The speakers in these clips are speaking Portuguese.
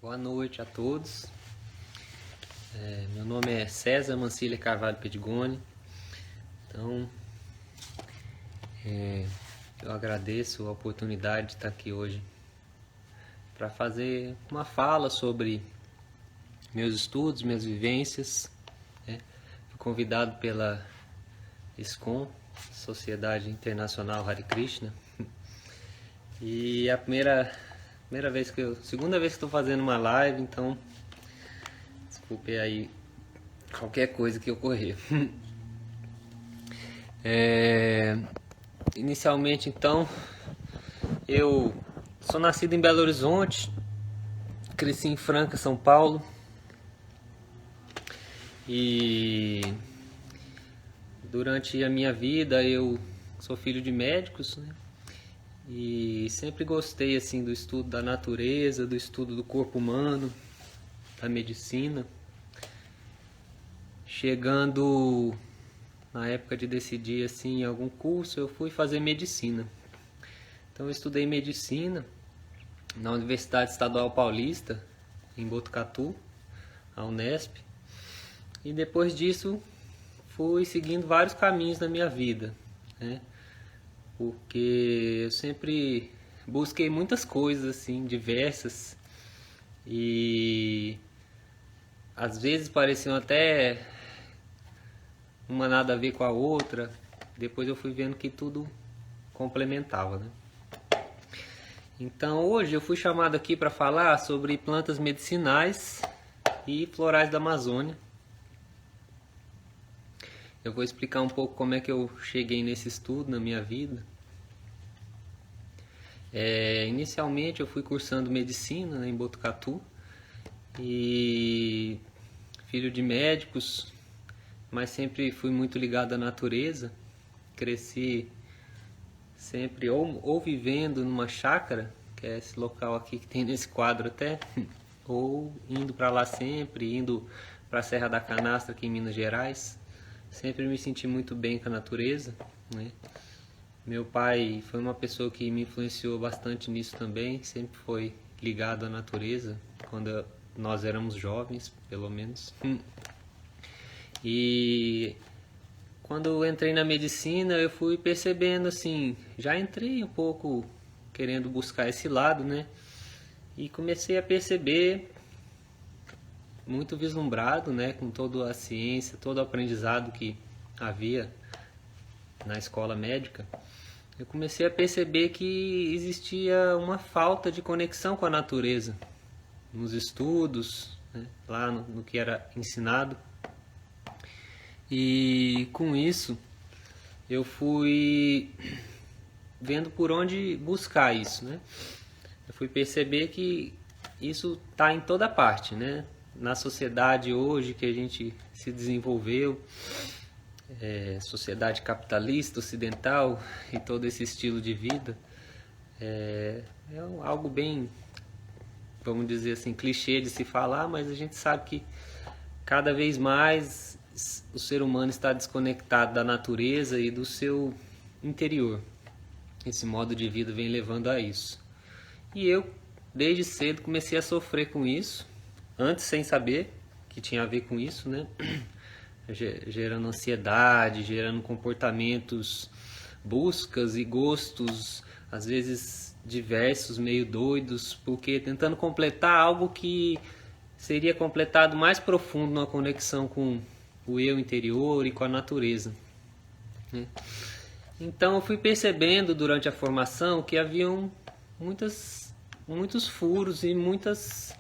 Boa noite a todos. Meu nome é César Mancilha Carvalho Pedigoni. Então, eu agradeço a oportunidade de estar aqui hoje para fazer uma fala sobre meus estudos, minhas vivências. Fui convidado pela ISKCON, Sociedade Internacional Hare Krishna, e é a segunda vez que estou fazendo uma live, então desculpe aí qualquer coisa que ocorrer. Inicialmente, então, eu sou nascido em Belo Horizonte, cresci em Franca, São Paulo, e durante a minha vida eu sou filho de médicos, né? E sempre gostei assim do estudo da natureza, do estudo do corpo humano, da medicina. Chegando na época de decidir assim algum curso, eu fui fazer medicina. Então eu estudei medicina na Universidade Estadual Paulista, em Botucatu, a Unesp. E depois disso fui seguindo vários caminhos na minha vida, né? Porque eu sempre busquei muitas coisas assim, diversas, e às vezes pareciam até uma nada a ver com a outra. Depois eu fui vendo que tudo complementava, né? Então hoje eu fui chamado aqui para falar sobre plantas medicinais e florais da Amazônia. Eu vou explicar um pouco como é que eu cheguei nesse estudo na minha vida. Inicialmente eu fui cursando medicina, né, em Botucatu, e filho de médicos, mas sempre fui muito ligado à natureza. Cresci sempre ou vivendo numa chácara, que é esse local aqui que tem nesse quadro até, ou indo para lá sempre, indo para a Serra da Canastra aqui em Minas Gerais. Sempre me senti muito bem com a natureza, né? Meu pai foi uma pessoa que me influenciou bastante nisso também, sempre foi ligado à natureza, quando nós éramos jovens, pelo menos. E quando eu entrei na medicina, eu fui percebendo assim, já entrei um pouco querendo buscar esse lado, né? E comecei a perceber, muito vislumbrado, né, com toda a ciência, todo o aprendizado que havia na escola médica, eu comecei a perceber que existia uma falta de conexão com a natureza nos estudos, né, lá no que era ensinado. E com isso eu fui vendo por onde buscar isso, né? Eu fui perceber que isso está em toda parte, né? Na sociedade hoje que a gente se desenvolveu, sociedade capitalista, ocidental, e todo esse estilo de vida, é algo bem, vamos dizer assim, clichê de se falar, mas a gente sabe que cada vez mais o ser humano está desconectado da natureza e do seu interior. Esse modo de vida vem levando a isso. E eu, desde cedo, comecei a sofrer com isso, antes sem saber que tinha a ver com isso, né? Gerando ansiedade, gerando comportamentos, buscas e gostos, às vezes diversos, meio doidos, porque tentando completar algo que seria completado mais profundo numa conexão com o eu interior e com a natureza, né? Então eu fui percebendo durante a formação que haviam muitos furos e muitas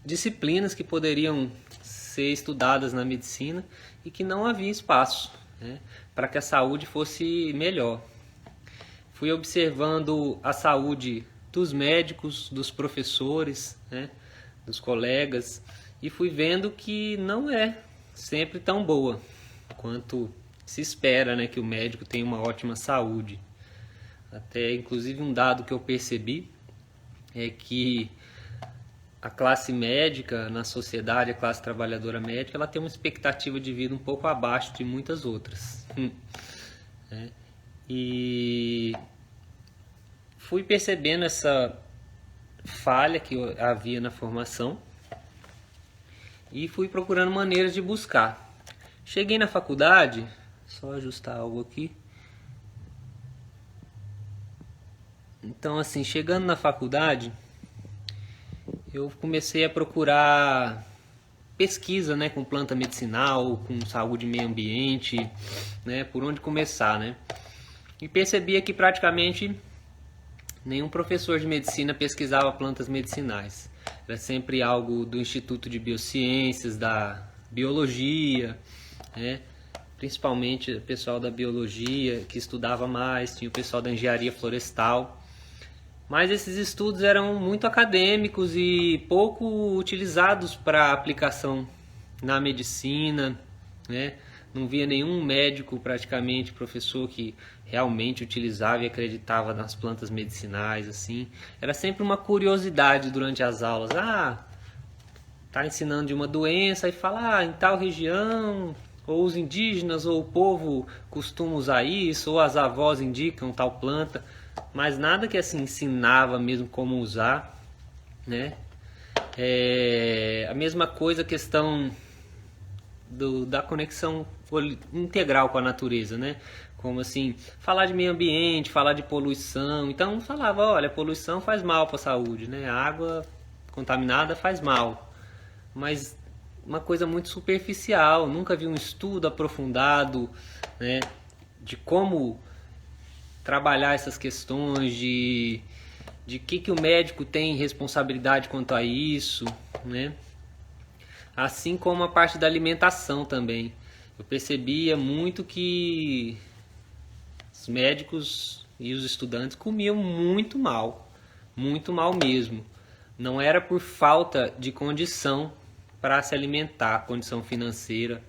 disciplinas que poderiam ser estudadas na medicina e que não havia espaço, né, para que a saúde fosse melhor. Fui observando a saúde dos médicos, dos professores, né, dos colegas, e fui vendo que não é sempre tão boa quanto se espera, né, que o médico tenha uma ótima saúde. Até inclusive um dado que eu percebi é que a classe médica na sociedade, a classe trabalhadora médica, ela tem uma expectativa de vida um pouco abaixo de muitas outras. E fui percebendo falha que havia na formação e fui procurando maneiras de buscar. Cheguei na faculdade, só ajustar algo aqui. Então, assim, chegando na faculdade, eu comecei a procurar pesquisa, né, com planta medicinal, com saúde e meio ambiente, né, por onde começar, né? E percebia que praticamente nenhum professor de medicina pesquisava plantas medicinais. Era sempre algo do Instituto de Biociências, da biologia, né? Principalmente o pessoal da biologia que estudava mais, tinha o pessoal da engenharia florestal. Mas esses estudos eram muito acadêmicos e pouco utilizados para aplicação na medicina, né? Não via nenhum médico, praticamente, professor que realmente utilizava e acreditava nas plantas medicinais, assim. Era sempre uma curiosidade durante as aulas. Tá ensinando de uma doença e fala, em tal região, ou os indígenas ou o povo costumam usar isso, ou as avós indicam tal planta. Mas nada que assim ensinava mesmo como usar, né? A mesma coisa a questão da conexão integral com a natureza, né? Como assim, falar de meio ambiente, falar de poluição. Então falava, olha, poluição faz mal para a saúde, né? A água contaminada faz mal. Mas uma coisa muito superficial, nunca vi um estudo aprofundado, né, de como trabalhar essas questões, de que o médico tem responsabilidade quanto a isso, né? Assim como a parte da alimentação também. Eu percebia muito que os médicos e os estudantes comiam muito mal mesmo. Não era por falta de condição para se alimentar, condição financeira,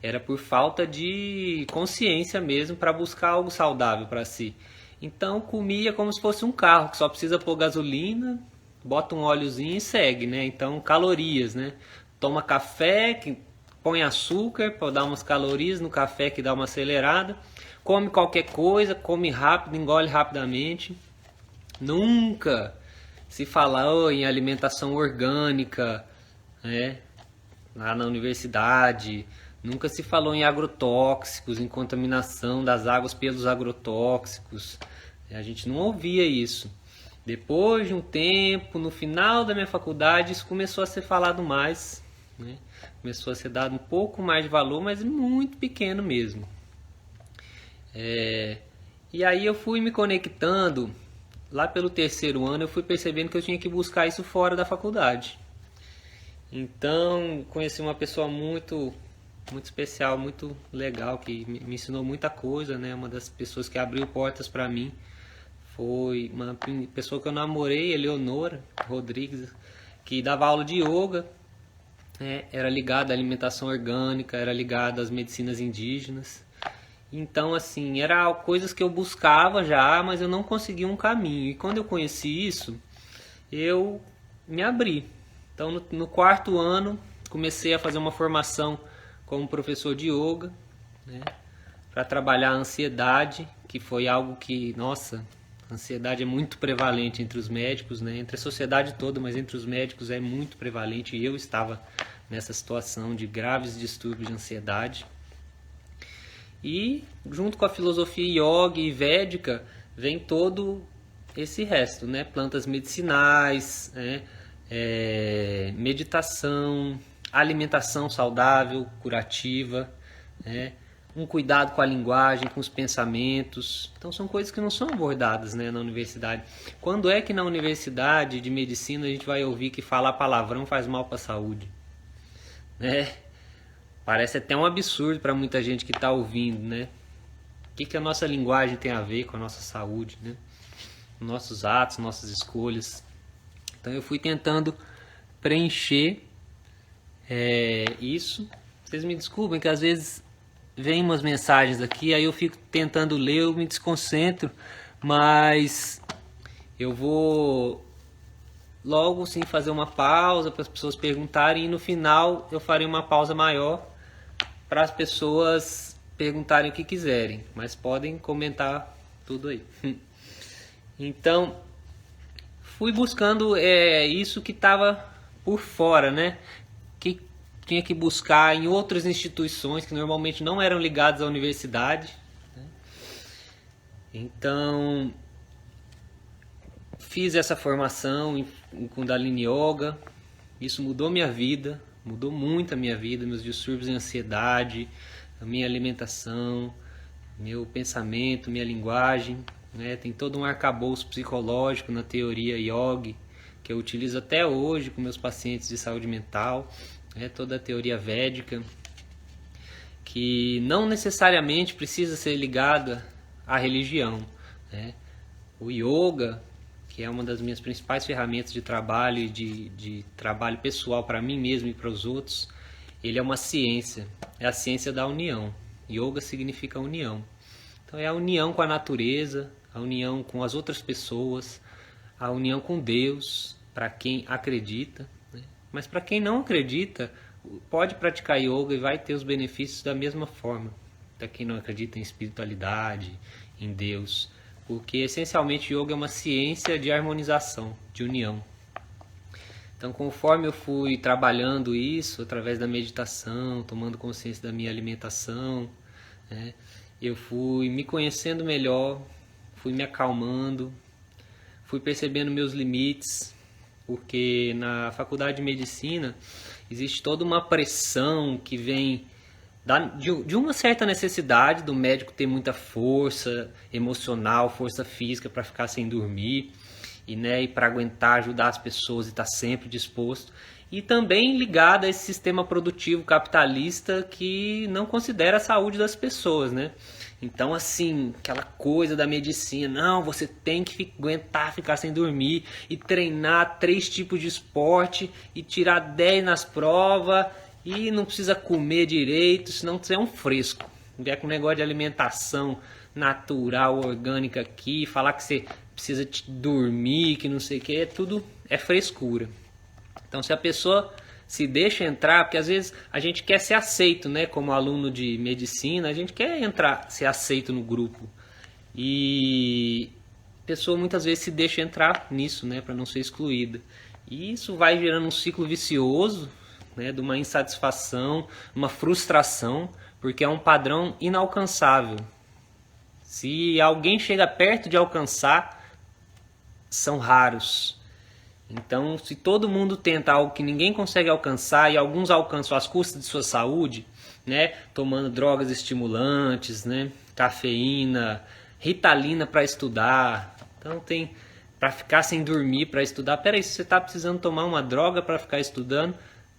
era por falta de consciência mesmo para buscar algo saudável para si. Então comia como se fosse um carro que só precisa pôr gasolina, bota um óleozinho e segue, né? Então calorias, né? Toma café, que põe açúcar para dar umas calorias no café que dá uma acelerada, come qualquer coisa, come rápido, engole rapidamente. Nunca se falou em alimentação orgânica, né? Lá na universidade, nunca se falou em agrotóxicos, em contaminação das águas pelos agrotóxicos. A gente não ouvia isso. Depois de um tempo, no final da minha faculdade, isso começou a ser falado mais, né? Começou a ser dado um pouco mais de valor, mas muito pequeno mesmo. E aí eu fui me conectando, lá pelo terceiro ano eu fui percebendo que eu tinha que buscar isso fora da faculdade. Então conheci uma pessoa muito especial, muito legal, que me ensinou muita coisa, né? Uma das pessoas que abriu portas para mim foi uma pessoa que eu namorei, Eleonora Rodrigues, que dava aula de yoga, né? Era ligada à alimentação orgânica, era ligada às medicinas indígenas. Então, assim, eram coisas que eu buscava já, mas eu não conseguia um caminho. E quando eu conheci isso, eu me abri. Então, no quarto ano, comecei a fazer uma formação como professor de yoga, né, para trabalhar a ansiedade, que foi algo que, nossa, a ansiedade é muito prevalente entre os médicos, né, entre a sociedade toda, mas entre os médicos é muito prevalente. E eu estava nessa situação de graves distúrbios de ansiedade. E junto com a filosofia yoga e védica vem todo esse resto, né? Plantas medicinais, né? Meditação, alimentação saudável, curativa, né? Um cuidado com a linguagem, com os pensamentos. Então são coisas que não são abordadas, né, na universidade. Quando é que na universidade de medicina a gente vai ouvir que falar palavrão faz mal para a saúde, né? Parece até um absurdo para muita gente que está ouvindo, né? O que a nossa linguagem tem a ver com a nossa saúde, né? Nossos atos, nossas escolhas. Então eu fui tentando preencher isso. Vocês me desculpem que às vezes vem umas mensagens aqui, aí eu fico tentando ler, eu me desconcentro, mas eu vou logo sim fazer uma pausa para as pessoas perguntarem e no final eu farei uma pausa maior para as pessoas perguntarem o que quiserem, mas podem comentar tudo aí. Então, fui buscando isso que estava por fora, né? Que tinha que buscar em outras instituições que normalmente não eram ligadas à universidade. Né? Então, fiz essa formação em Kundalini Yoga. Isso mudou minha vida, mudou muito a minha vida, meus distúrbios de ansiedade, a minha alimentação, meu pensamento, minha linguagem. Né? Tem todo um arcabouço psicológico na teoria yoga, que eu utilizo até hoje com meus pacientes de saúde mental. Toda a teoria védica, que não necessariamente precisa ser ligada à religião. Né? O yoga, que é uma das minhas principais ferramentas de trabalho e de trabalho pessoal para mim mesmo e para os outros, ele é uma ciência, é a ciência da união. Yoga significa união. Então é a união com a natureza, a união com as outras pessoas, a união com Deus, para quem acredita. Mas para quem não acredita, pode praticar yoga e vai ter os benefícios da mesma forma. Para quem não acredita em espiritualidade, em Deus. Porque essencialmente yoga é uma ciência de harmonização, de união. Então conforme eu fui trabalhando isso, através da meditação, tomando consciência da minha alimentação, né, eu fui me conhecendo melhor, fui me acalmando, fui percebendo meus limites. Porque na faculdade de medicina existe toda uma pressão que vem de uma certa necessidade do médico ter muita força emocional, força física para ficar sem dormir e para aguentar, ajudar as pessoas e estar sempre disposto. E também ligada a esse sistema produtivo capitalista que não considera a saúde das pessoas, né? Então, assim, aquela coisa da medicina, não, você tem que aguentar ficar sem dormir e treinar 3 tipos de esporte e tirar 10 nas provas e não precisa comer direito, senão você é um fresco. Vier com negócio de alimentação natural, orgânica aqui, falar que você precisa dormir, que não sei o que, tudo é frescura. Então, se a pessoa se deixa entrar, porque às vezes a gente quer ser aceito, né? Como aluno de medicina, a gente quer entrar, ser aceito no grupo. E a pessoa muitas vezes se deixa entrar nisso, né? Para não ser excluída. E isso vai gerando um ciclo vicioso, né? De uma insatisfação, uma frustração, porque é um padrão inalcançável. Se alguém chega perto de alcançar, são raros. Então, se todo mundo tenta algo que ninguém consegue alcançar e alguns alcançam às custas de sua saúde, né, tomando drogas estimulantes, né, cafeína, Ritalina para estudar, então tem para ficar sem dormir para estudar. Peraí, se você está precisando tomar uma droga para ficar estudando,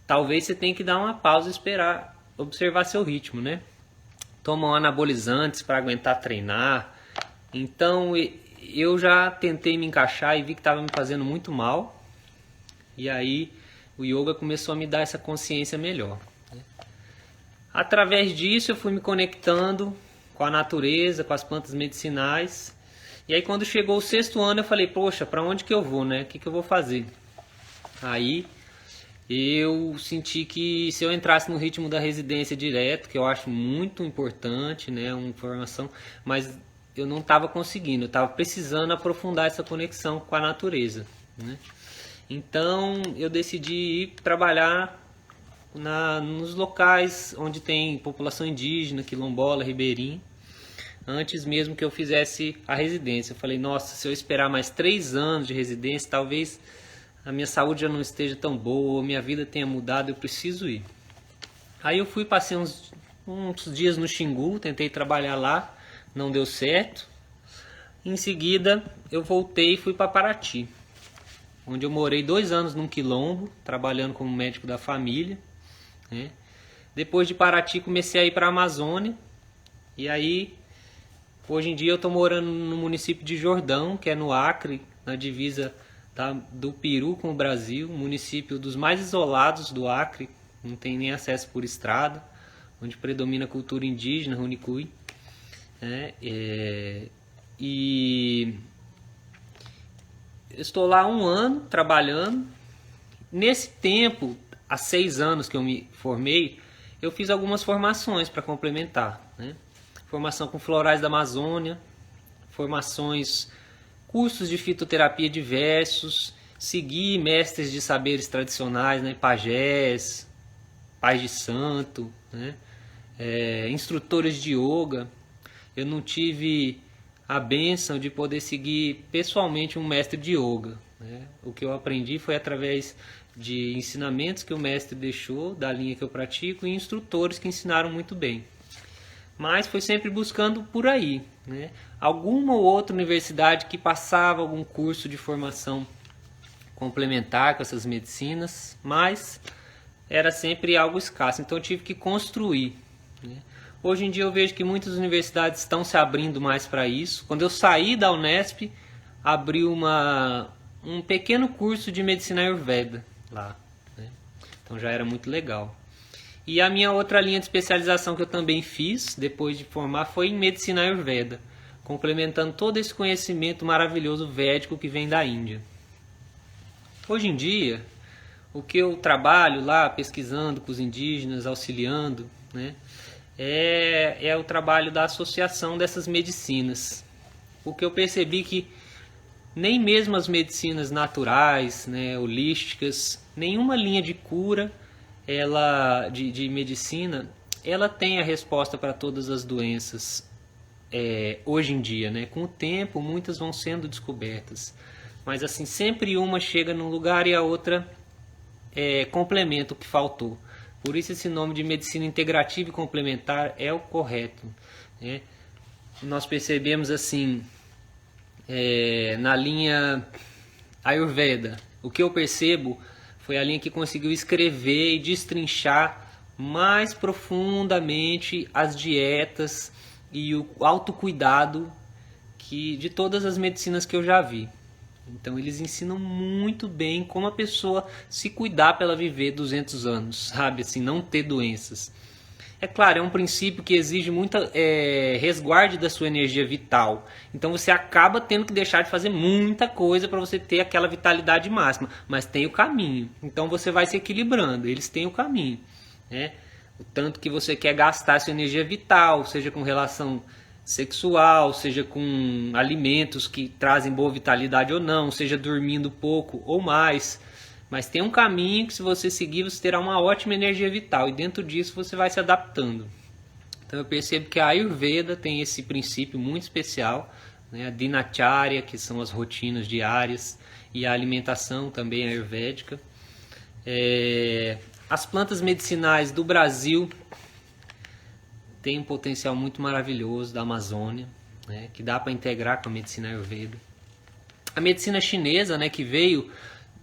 talvez você tenha que dar uma pausa e esperar, observar seu ritmo, né? Tomam anabolizantes para aguentar treinar. Então, eu já tentei me encaixar e vi que estava me fazendo muito mal. E aí o yoga começou a me dar essa consciência melhor. Através disso eu fui me conectando com a natureza, com as plantas medicinais. E aí quando chegou o 6º ano eu falei, poxa, para onde que eu vou, né? O que eu vou fazer? Aí eu senti que se eu entrasse no ritmo da residência direto, que eu acho muito importante, né? Uma formação, mas eu não estava conseguindo, eu estava precisando aprofundar essa conexão com a natureza, né? Então eu decidi ir trabalhar nos locais onde tem população indígena, quilombola, ribeirinha, antes mesmo que eu fizesse a residência. Eu falei, nossa, se eu esperar mais 3 anos de residência, talvez a minha saúde já não esteja tão boa, minha vida tenha mudado, eu preciso ir. Aí eu fui, passei uns dias no Xingu, tentei trabalhar lá, não deu certo. Em seguida eu voltei e fui para Paraty, onde eu morei 2 anos num quilombo, trabalhando como médico da família, né? Depois de Paraty comecei a ir para a Amazônia, e aí hoje em dia eu estou morando no município de Jordão, que é no Acre, na divisa do Peru com o Brasil, município dos mais isolados do Acre, não tem nem acesso por estrada, onde predomina a cultura indígena, Runicui, né? E eu estou lá 1 ano trabalhando. Nesse tempo, há 6 anos que eu me formei, eu fiz algumas formações para complementar, né? Formação com florais da Amazônia, formações cursos de fitoterapia diversos, segui mestres de saberes tradicionais, né, pajés, pais de santo, né, instrutores de yoga. Eu não tive a bênção de poder seguir pessoalmente um mestre de yoga, né? O que eu aprendi foi através de ensinamentos que o mestre deixou, da linha que eu pratico, e instrutores que ensinaram muito bem. Mas foi sempre buscando por aí, né? Alguma ou outra universidade que passava algum curso de formação complementar com essas medicinas, mas era sempre algo escasso, então eu tive que construir, né? Hoje em dia eu vejo que muitas universidades estão se abrindo mais para isso. Quando eu saí da Unesp, abri um pequeno curso de medicina Ayurveda lá, né? Então já era muito legal. E a minha outra linha de especialização que eu também fiz, depois de formar, foi em medicina Ayurveda, complementando todo esse conhecimento maravilhoso védico que vem da Índia. Hoje em dia, o que eu trabalho lá, pesquisando com os indígenas, auxiliando, né, é o trabalho da associação dessas medicinas. Porque eu percebi que nem mesmo as medicinas naturais, né, holísticas, nenhuma linha de cura, de medicina, ela tem a resposta para todas as doenças hoje em dia, né? Com o tempo, muitas vão sendo descobertas. Mas assim, sempre uma chega num lugar e a outra complementa o que faltou. Por isso esse nome de medicina integrativa e complementar é o correto, né? Nós percebemos assim, na linha Ayurveda, o que eu percebo foi a linha que conseguiu escrever e destrinchar mais profundamente as dietas e o autocuidado de todas as medicinas que eu já vi. Então eles ensinam muito bem como a pessoa se cuidar para ela viver 200 anos, sabe? Assim, não ter doenças. É claro, é um princípio que exige muita resguarde da sua energia vital. Então você acaba tendo que deixar de fazer muita coisa para você ter aquela vitalidade máxima. Mas tem o caminho. Então você vai se equilibrando. Eles têm o caminho, né? O tanto que você quer gastar sua energia vital, seja com relação sexual, seja com alimentos que trazem boa vitalidade ou não, seja dormindo pouco ou mais. Mas tem um caminho que, se você seguir, você terá uma ótima energia vital. E dentro disso você vai se adaptando. Então eu percebo que a Ayurveda tem esse princípio muito especial, né? A Dinacharya, que são as rotinas diárias, e a alimentação também ayurvédica. As plantas medicinais do Brasil têm um potencial muito maravilhoso, da Amazônia, né? Que dá para integrar com a medicina Ayurveda. A medicina chinesa, né, que veio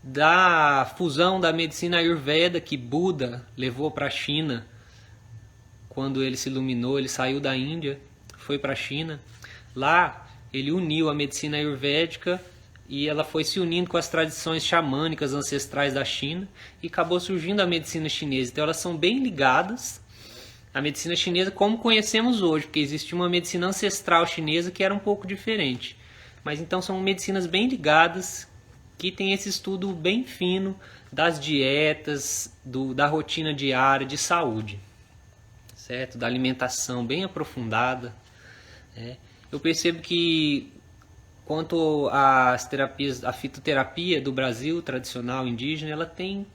da fusão da medicina Ayurveda que Buda levou para a China. Quando ele se iluminou, ele saiu da Índia, foi para a China. Lá ele uniu a medicina ayurvédica e ela foi se unindo com as tradições xamânicas ancestrais da China e acabou surgindo a medicina chinesa. Então elas são bem ligadas à medicina chinesa como conhecemos hoje, porque existe uma medicina ancestral chinesa que era um pouco diferente. Mas então são medicinas bem ligadas, que tem esse estudo bem fino das dietas, da rotina diária de saúde, certo? Da alimentação bem aprofundada, né? Eu percebo que, quanto às terapias, a fitoterapia do Brasil tradicional indígena, ela tem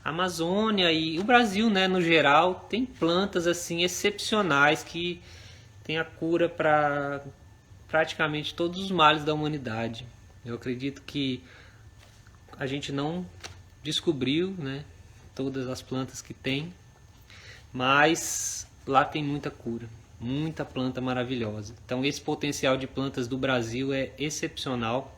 a Amazônia e o Brasil, né, no geral, tem plantas assim excepcionais que tem a cura para praticamente todos os males da humanidade. Eu acredito que a gente não descobriu, né, todas as plantas que tem, mas lá tem muita cura, muita planta maravilhosa. Então esse potencial de plantas do Brasil é excepcional.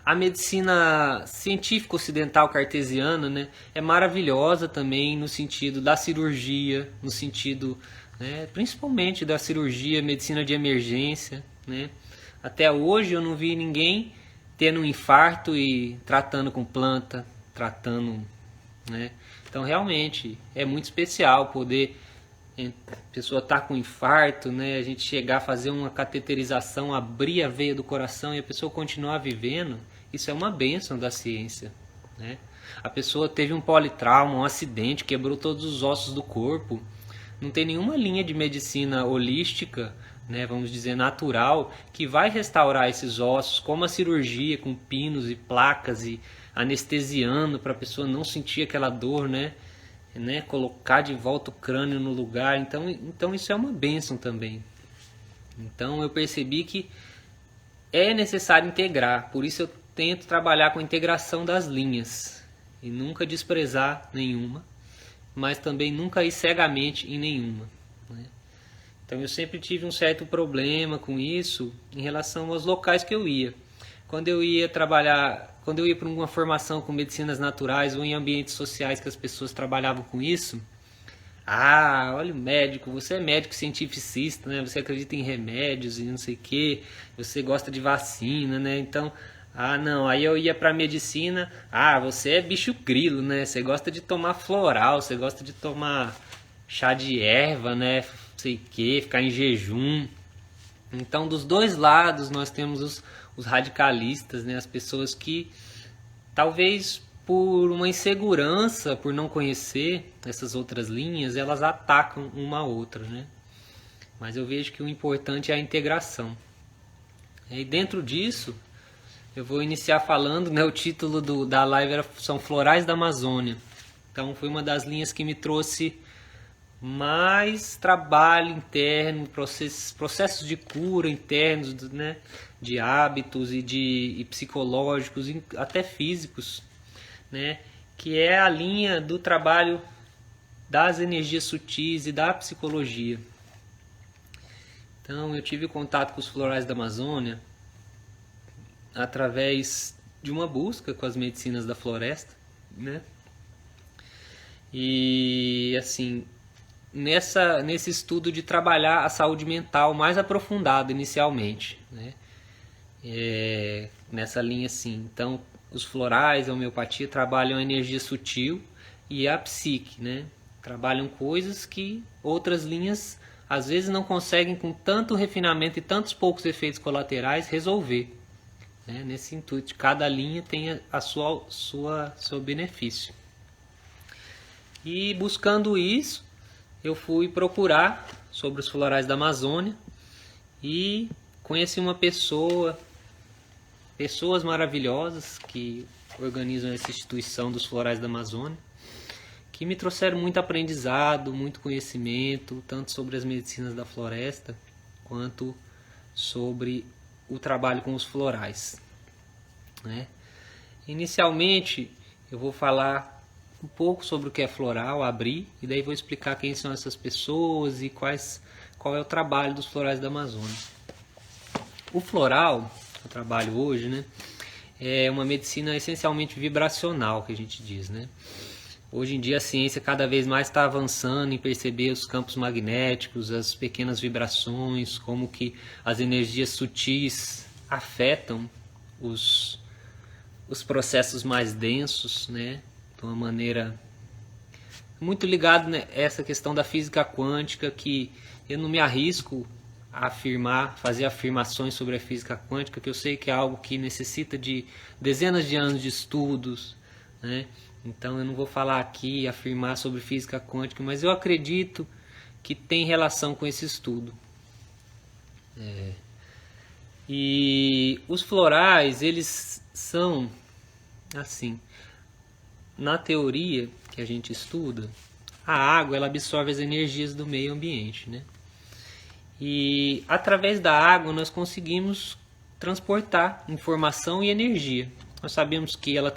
A medicina científica ocidental cartesiana, né, é maravilhosa também no sentido da cirurgia, no sentido, né, principalmente da cirurgia, medicina de emergência, né. Até hoje eu não vi ninguém tendo um infarto e tratando com planta, né? Então realmente é muito especial poder a pessoa estar com infarto, né? A gente chegar a fazer uma cateterização, abrir a veia do coração e a pessoa continuar vivendo. Isso é uma bênção da ciência, né? A pessoa teve um politrauma, um acidente, quebrou todos os ossos do corpo. Não tem nenhuma linha de medicina holística né, vamos dizer, natural, que vai restaurar esses ossos, como a cirurgia com pinos e placas e anestesiando para a pessoa não sentir aquela dor, né, colocar de volta o crânio no lugar. Então isso é uma bênção também. Então eu percebi que é necessário integrar, por isso eu tento trabalhar com a integração das linhas e nunca desprezar nenhuma, mas também nunca ir cegamente em nenhuma, né? Então eu sempre tive um certo problema com isso em relação aos locais que eu ia. Quando eu ia trabalhar, quando eu ia para uma formação com medicinas naturais ou em ambientes sociais que as pessoas trabalhavam com isso, olha o médico, você é médico cientificista, né? Você acredita em remédios e não sei o que, você gosta de vacina, né? Então, não, aí eu ia para medicina, você é bicho grilo, né? Você gosta de tomar floral, você gosta de tomar chá de erva, né? Não sei o que, ficar em jejum. Então, dos dois lados nós temos os radicalistas, né? As pessoas que talvez por uma insegurança, por não conhecer essas outras linhas, elas atacam uma a outra, né? Mas eu vejo que o importante é a integração. E dentro disso, eu vou iniciar falando, né, o título da live são Florais da Amazônia. Então foi uma das linhas que me trouxe mais trabalho interno, processos de cura internos, né, de hábitos e psicológicos, até físicos, né, que é a linha do trabalho das energias sutis e da psicologia. Então eu tive contato com os florais da Amazônia através de uma busca com as medicinas da floresta, né? E assim, nesse estudo de trabalhar a saúde mental mais aprofundado inicialmente, né? Nessa linha assim. Então, os florais, a homeopatia trabalham a energia sutil e a psique, né? Trabalham coisas que outras linhas às vezes não conseguem, com tanto refinamento e tantos poucos efeitos colaterais, resolver, né? Nesse intuito, cada linha tem seu benefício. E buscando isso, eu fui procurar sobre os florais da Amazônia e conheci pessoas maravilhosas que organizam essa instituição dos florais da Amazônia, que me trouxeram muito aprendizado, muito conhecimento, tanto sobre as medicinas da floresta, quanto sobre o trabalho com os florais, né? Inicialmente, eu vou falar um pouco sobre o que é floral, abrir, e daí vou explicar quem são essas pessoas e qual é o trabalho dos florais da Amazônia. O floral, que eu trabalho hoje, né, é uma medicina essencialmente vibracional, que a gente diz, né? Hoje em dia a ciência cada vez mais está avançando em perceber os campos magnéticos, as pequenas vibrações, como que as energias sutis afetam os processos mais densos, né? De uma maneira muito ligada, né, a essa questão da física quântica, que eu não me arrisco a fazer afirmações sobre a física quântica, que eu sei que é algo que necessita de dezenas de anos de estudos, né? Então eu não vou falar aqui, afirmar sobre física quântica, mas eu acredito que tem relação com esse estudo. E os florais, eles são, assim, na teoria que a gente estuda, a água ela absorve as energias do meio ambiente, né? E através da água nós conseguimos transportar informação e energia. Nós sabemos que ela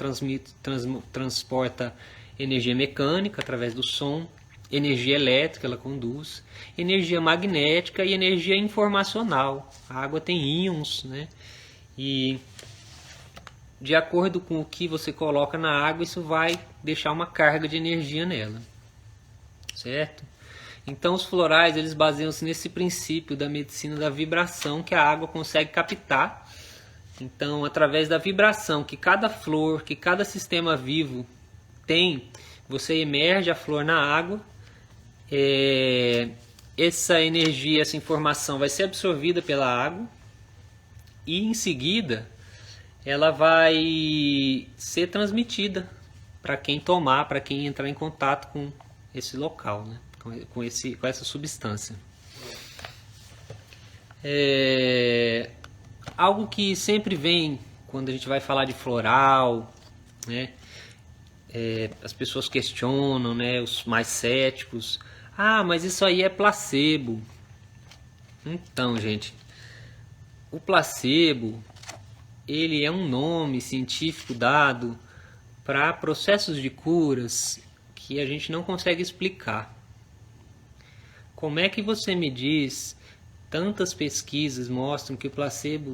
transporta energia mecânica através do som, energia elétrica ela conduz, energia magnética e energia informacional. A água tem íons, né? E de acordo com o que você coloca na água, isso vai deixar uma carga de energia nela, certo? Então os florais eles baseiam-se nesse princípio da medicina da vibração que a água consegue captar. Então, através da vibração que cada flor, que cada sistema vivo tem, você emerge a flor na água, essa energia, essa informação vai ser absorvida pela água e em seguida ela vai ser transmitida para quem tomar, para quem entrar em contato com esse local, né? com essa substância. Algo que sempre vem quando a gente vai falar de floral, né? As pessoas questionam, né? Os mais céticos. Ah, mas isso aí é placebo. Então, gente, o placebo, ele é um nome científico dado para processos de curas que a gente não consegue explicar. Como é que você me diz, tantas pesquisas mostram que o placebo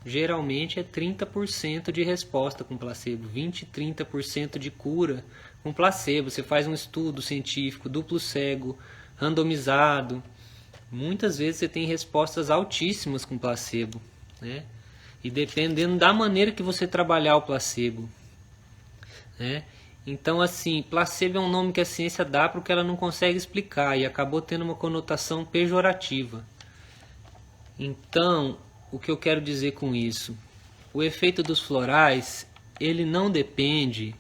geralmente é 30% de resposta com placebo, 20, 30% de cura com placebo. Você faz um estudo científico duplo cego, randomizado, muitas vezes você tem respostas altíssimas com placebo, né? E dependendo da maneira que você trabalhar o placebo, né? Então, assim, placebo é um nome que a ciência dá para o que ela não consegue explicar e acabou tendo uma conotação pejorativa. Então, o que eu quero dizer com isso? O efeito dos florais, ele não depende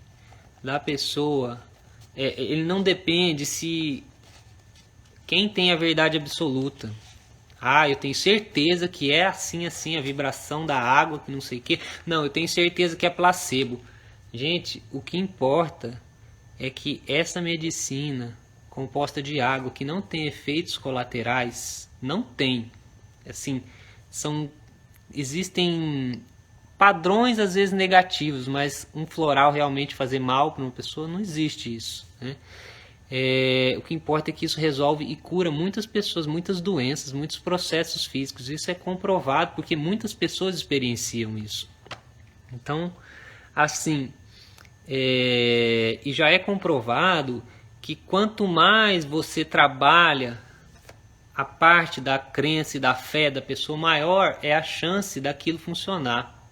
da pessoa, ele não depende se quem tem a verdade absoluta. Ah, eu tenho certeza que é assim, assim, a vibração da água, que não sei o quê. Não, eu tenho certeza que é placebo. Gente, o que importa é que essa medicina composta de água, que não tem efeitos colaterais, não tem. Assim, existem padrões às vezes negativos, mas um floral realmente fazer mal para uma pessoa, não existe isso, né? O que importa é que isso resolve e cura muitas pessoas, muitas doenças, muitos processos físicos. Isso é comprovado porque muitas pessoas experienciam isso. Então, assim, e já é comprovado que quanto mais você trabalha a parte da crença e da fé da pessoa, maior é a chance daquilo funcionar.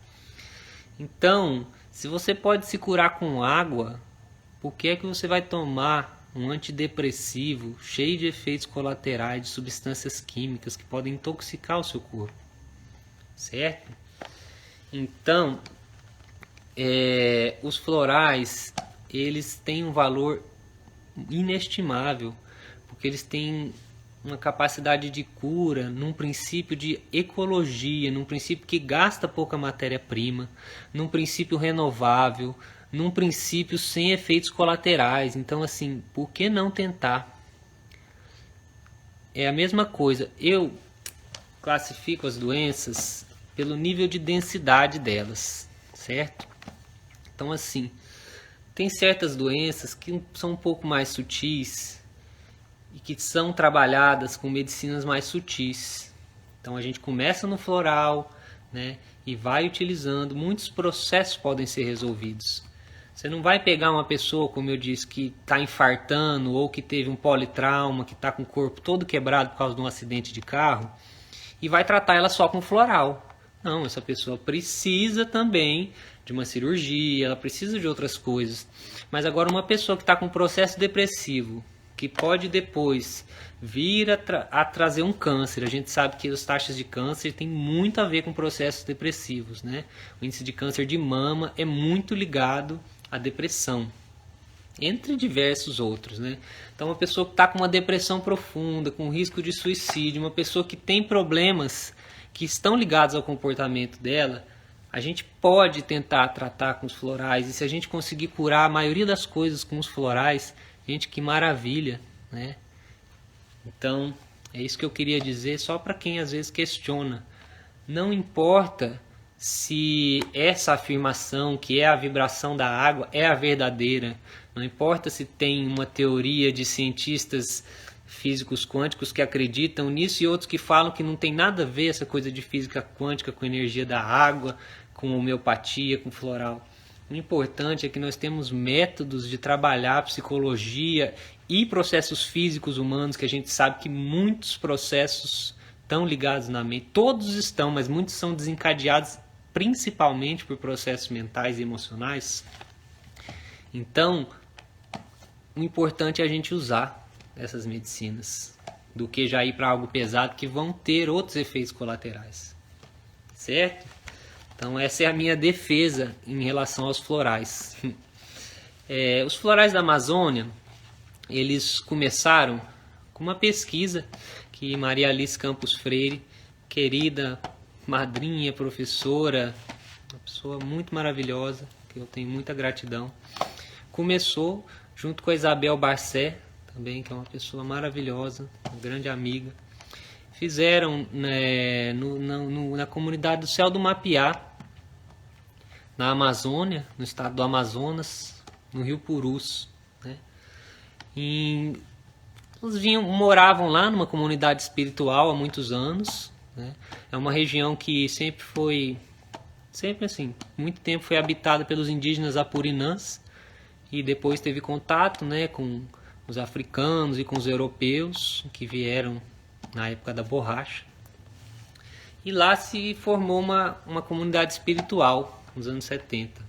Então, se você pode se curar com água, por que é que você vai tomar um antidepressivo cheio de efeitos colaterais, de substâncias químicas que podem intoxicar o seu corpo? Certo? Então, os florais, eles têm um valor inestimável, porque eles têm uma capacidade de cura, num princípio de ecologia, num princípio que gasta pouca matéria-prima, num princípio renovável, num princípio sem efeitos colaterais. Então, assim, por que não tentar? É a mesma coisa. Eu classifico as doenças pelo nível de densidade delas, certo? Então, assim, tem certas doenças que são um pouco mais sutis e que são trabalhadas com medicinas mais sutis. Então a gente começa no floral, né, e vai utilizando, muitos processos podem ser resolvidos. Você não vai pegar uma pessoa, como eu disse, que está infartando ou que teve um politrauma, que está com o corpo todo quebrado por causa de um acidente de carro, e vai tratar ela só com floral. Não, essa pessoa precisa também de uma cirurgia, ela precisa de outras coisas. Mas agora uma pessoa que está com um processo depressivo, que pode depois vir a trazer um câncer. A gente sabe que as taxas de câncer têm muito a ver com processos depressivos, né? O índice de câncer de mama é muito ligado à depressão, entre diversos outros, né? Então uma pessoa que está com uma depressão profunda, com risco de suicídio, uma pessoa que tem problemas que estão ligados ao comportamento dela, a gente pode tentar tratar com os florais, e se a gente conseguir curar a maioria das coisas com os florais, gente, que maravilha, né? Então, é isso que eu queria dizer, só para quem às vezes questiona. Não importa se essa afirmação, que é a vibração da água, é a verdadeira. Não importa se tem uma teoria de cientistas físicos quânticos que acreditam nisso e outros que falam que não tem nada a ver essa coisa de física quântica com energia da água, com homeopatia, com floral. O importante é que nós temos métodos de trabalhar a psicologia e processos físicos humanos, que a gente sabe que muitos processos estão ligados na mente. Todos estão, mas muitos são desencadeados principalmente por processos mentais e emocionais. Então, o importante é a gente usar essas medicinas, do que já ir para algo pesado que vão ter outros efeitos colaterais. Certo? Então essa é a minha defesa em relação aos florais. Os florais da Amazônia, eles começaram com uma pesquisa que Maria Alice Campos Freire querida madrinha, professora, uma pessoa muito maravilhosa, que eu tenho muita gratidão. Começou junto com a Isabel Barcé, também, que é uma pessoa maravilhosa, uma grande amiga. Fizeram, né, na comunidade do Céu do Mapiá, na Amazônia, no estado do Amazonas, no Rio Purus, né? Eles moravam lá numa comunidade espiritual há muitos anos, né? É uma região que sempre assim, muito tempo foi habitada pelos indígenas apurinãs e depois teve contato, né, com os africanos e com os europeus que vieram na época da borracha. E lá se formou uma comunidade espiritual nos anos 70.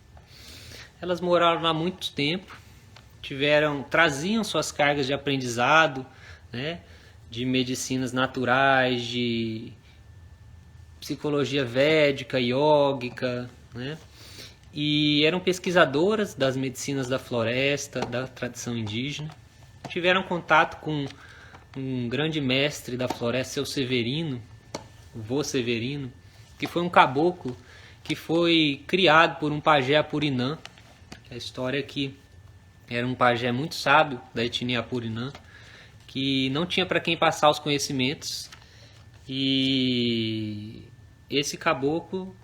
Elas moraram lá há muito tempo, traziam suas cargas de aprendizado, né, de medicinas naturais, de psicologia védica, iógica, né, e eram pesquisadoras das medicinas da floresta, da tradição indígena. Tiveram contato com um grande mestre da floresta, seu Severino, o vô Severino, que foi um caboclo que foi criado por um pajé apurinã. A história é que era um pajé muito sábio da etnia apurinã, que não tinha para quem passar os conhecimentos, e esse caboclo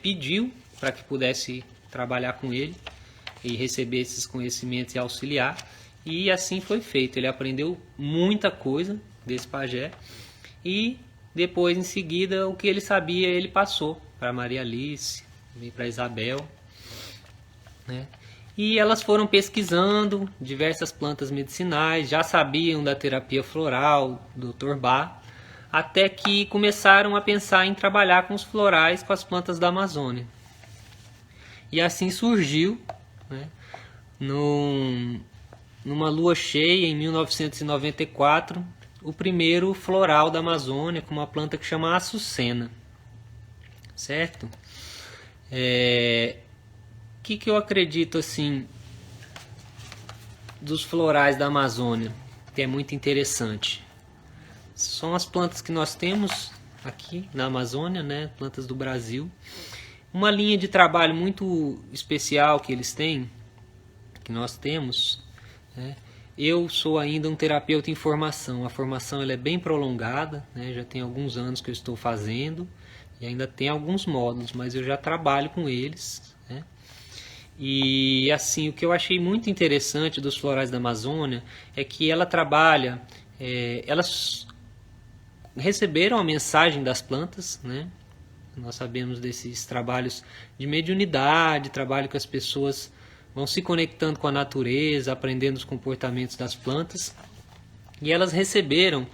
pediu para que pudesse trabalhar com ele e receber esses conhecimentos e auxiliar, e assim foi feito. Ele aprendeu muita coisa desse pajé e depois, em seguida, o que ele sabia ele passou para Maria Alice e para Isabel, né? E elas foram pesquisando diversas plantas medicinais, já sabiam da terapia floral, do Dr. Bach, até que começaram a pensar em trabalhar com os florais, com as plantas da Amazônia. E assim surgiu, né, numa lua cheia, em 1994, o primeiro floral da Amazônia, com uma planta que chama açucena. Certo? Que eu acredito assim dos florais da Amazônia, que é muito interessante. São as plantas que nós temos aqui na Amazônia, né? Plantas do Brasil. Uma linha de trabalho muito especial que eles têm, que nós temos, né? Eu sou ainda um terapeuta em formação. A formação ela é bem prolongada, né? Já tem alguns anos que eu estou fazendo e ainda tem alguns módulos, mas eu já trabalho com eles, né? E assim, o que eu achei muito interessante dos florais da Amazônia é que ela trabalha, elas receberam a mensagem das plantas, né? Nós sabemos desses trabalhos de mediunidade, trabalho que as pessoas vão se conectando com a natureza, aprendendo os comportamentos das plantas, e elas receberam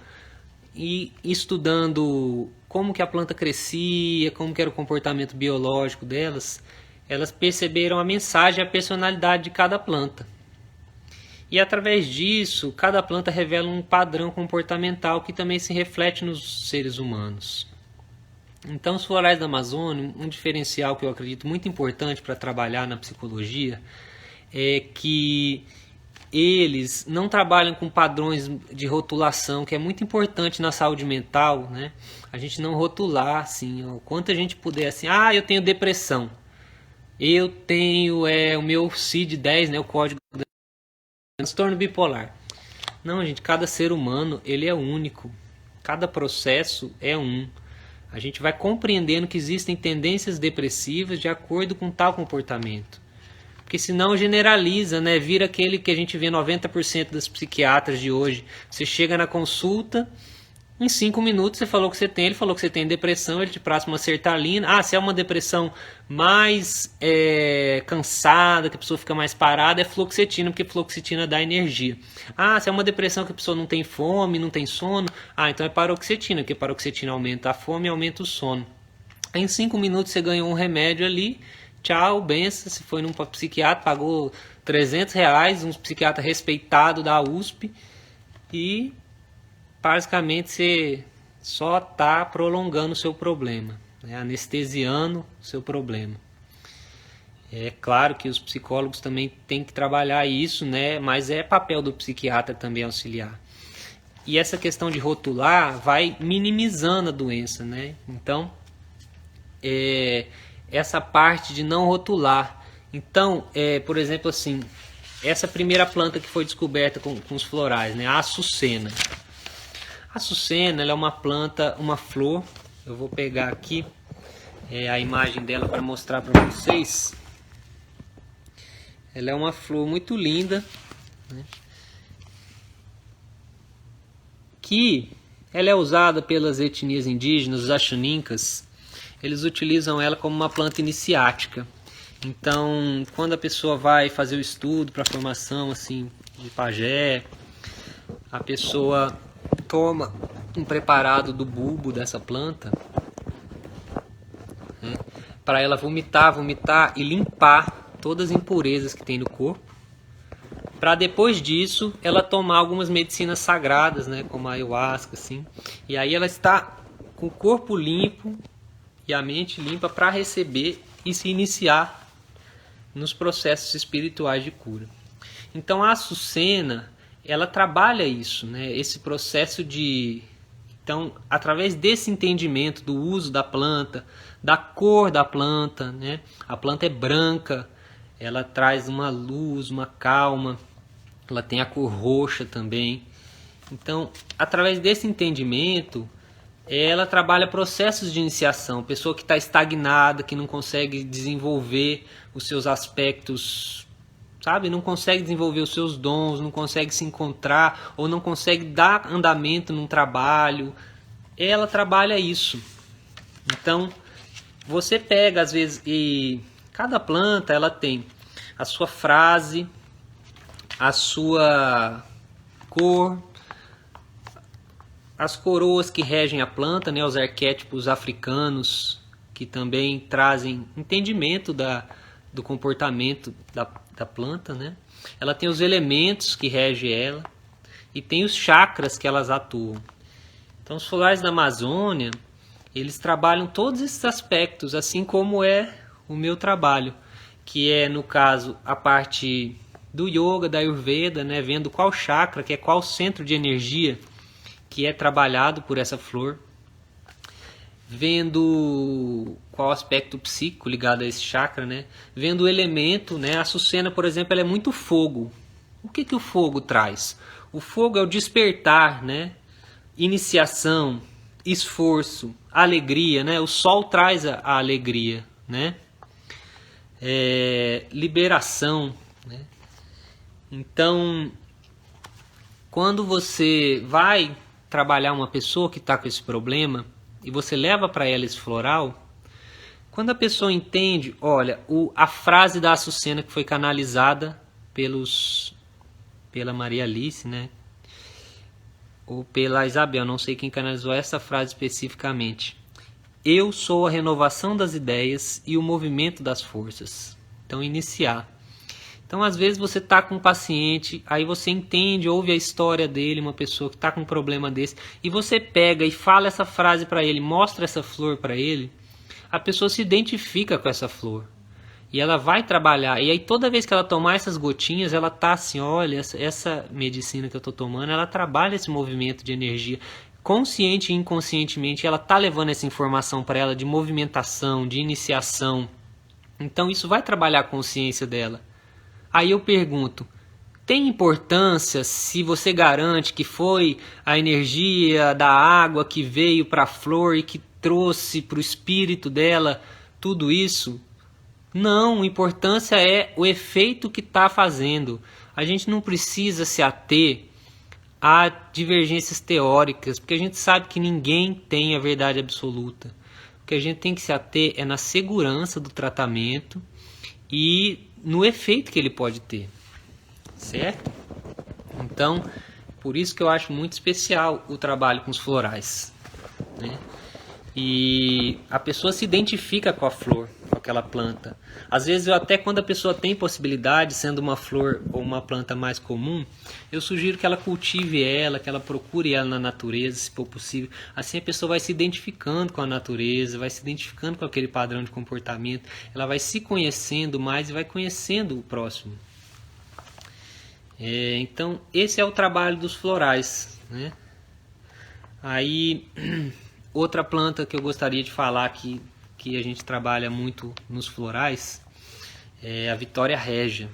e estudando como que a planta crescia, como que era o comportamento biológico delas, elas perceberam a mensagem e a personalidade de cada planta. E através disso, cada planta revela um padrão comportamental que também se reflete nos seres humanos. Então, os florais da Amazônia, um diferencial que eu acredito muito importante para trabalhar na psicologia, é que eles não trabalham com padrões de rotulação, que é muito importante na saúde mental, né? A gente não rotular, assim, o quanto a gente puder, assim, eu tenho depressão, eu tenho o meu CID-10, né, o código de transtorno bipolar. Não, gente, cada ser humano, ele é único, cada processo é um. A gente vai compreendendo que existem tendências depressivas de acordo com tal comportamento. Porque senão generaliza, né? Vira aquele que a gente vê 90% das psiquiatras de hoje. Você chega na consulta, em 5 minutos você falou que você tem, ele falou que você tem depressão, ele te passa uma sertralina. Se é uma depressão mais cansada, que a pessoa fica mais parada, é fluoxetina, porque fluoxetina dá energia. Se é uma depressão que a pessoa não tem fome, não tem sono, então é paroxetina, porque paroxetina aumenta a fome e aumenta o sono. Aí em 5 minutos você ganhou um remédio ali, tchau, benção, se foi num psiquiatra, pagou R$300, um psiquiatra respeitado da USP, e basicamente você só está prolongando o seu problema, né? Anestesiando o seu problema. É claro que os psicólogos também têm que trabalhar isso, né? Mas é papel do psiquiatra também auxiliar. E essa questão de rotular vai minimizando a doença, né? Então, essa parte de não rotular. Então, por exemplo, assim, essa primeira planta que foi descoberta com os florais, né? A açucena. A açucena, ela é uma planta, uma flor. Eu vou pegar aqui a imagem dela para mostrar para vocês. Ela é uma flor muito linda, né? Que ela é usada pelas etnias indígenas, os Axanincas. Eles utilizam ela como uma planta iniciática. Então, quando a pessoa vai fazer o estudo para a formação assim, de pajé, a pessoa toma um preparado do bulbo dessa planta, né, para ela vomitar e limpar todas as impurezas que tem no corpo, para depois disso ela tomar algumas medicinas sagradas, né, como a ayahuasca, assim, e aí ela está com o corpo limpo e a mente limpa para receber e se iniciar nos processos espirituais de cura. Então a açucena, ela trabalha isso, né, esse processo de... Então, através desse entendimento do uso da planta, da cor da planta, né, a planta é branca, ela traz uma luz, uma calma, ela tem a cor roxa também. Então, através desse entendimento, ela trabalha processos de iniciação. Pessoa que está estagnada, que não consegue desenvolver os seus aspectos, sabe? Não consegue desenvolver os seus dons, não consegue se encontrar, ou não consegue dar andamento num trabalho. Ela trabalha isso. Então, você pega, às vezes, e cada planta, ela tem a sua frase, a sua cor, as coroas que regem a planta, né, os arquétipos africanos, que também trazem entendimento do comportamento da planta, né? Ela tem os elementos que regem ela e tem os chakras que elas atuam. Então, os florais da Amazônia, eles trabalham todos esses aspectos, assim como é o meu trabalho, que é, no caso, a parte do yoga, da Ayurveda, né, vendo qual chakra, que é qual centro de energia que é trabalhado por essa flor, vendo qual aspecto psíquico ligado a esse chakra, né, vendo o elemento, né, a açucena, por exemplo, ela é muito fogo. O que o fogo traz? O fogo é o despertar, né, iniciação, esforço, alegria, né, o sol traz a alegria, né, liberação, né. Então, quando você vai trabalhar uma pessoa que está com esse problema e você leva para ela esse floral, quando a pessoa entende, olha, a frase da açucena que foi canalizada pela Maria Alice, né, ou pela Isabel, não sei quem canalizou essa frase especificamente. Eu sou a renovação das ideias e o movimento das forças. Então, iniciar. Então, às vezes você está com um paciente, aí você entende, ouve a história dele, uma pessoa que está com um problema desse, e você pega e fala essa frase para ele, mostra essa flor para ele, a pessoa se identifica com essa flor. E ela vai trabalhar, e aí toda vez que ela tomar essas gotinhas, ela tá assim, olha, essa medicina que eu estou tomando, ela trabalha esse movimento de energia. Consciente e inconscientemente, ela tá levando essa informação para ela de movimentação, de iniciação. Então isso vai trabalhar a consciência dela. Aí eu pergunto, tem importância se você garante que foi a energia da água que veio para a flor e que trouxe para o espírito dela tudo isso? Não, a importância é o efeito que está fazendo. A gente não precisa se ater a divergências teóricas, porque a gente sabe que ninguém tem a verdade absoluta. O que a gente tem que se ater é na segurança do tratamento e no efeito que ele pode ter, certo? Então, por isso que eu acho muito especial o trabalho com os florais, né? E a pessoa se identifica com a flor, com aquela planta. Às vezes, até quando a pessoa tem possibilidade, sendo uma flor ou uma planta mais comum, eu sugiro que ela cultive ela, que ela procure ela na natureza, se for possível. Assim a pessoa vai se identificando com a natureza, vai se identificando com aquele padrão de comportamento, ela vai se conhecendo mais e vai conhecendo o próximo. Então, esse é o trabalho dos florais, né? Aí, outra planta que eu gostaria de falar que a gente trabalha muito nos florais é a Vitória Régia,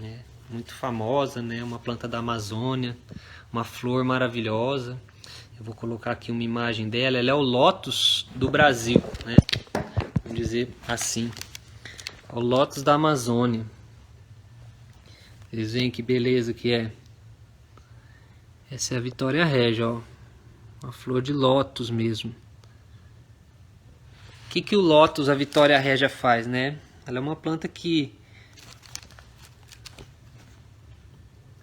né? Muito famosa, né? Uma planta da Amazônia, uma flor maravilhosa. Eu vou colocar aqui uma imagem dela. Ela é o lótus do Brasil, né? Vamos dizer assim. É o lótus da Amazônia. Vocês veem que beleza que é. Essa é a Vitória Régia, ó. Uma flor de lótus mesmo. O que o lótus, a Vitória Régia faz, né? Ela é uma planta que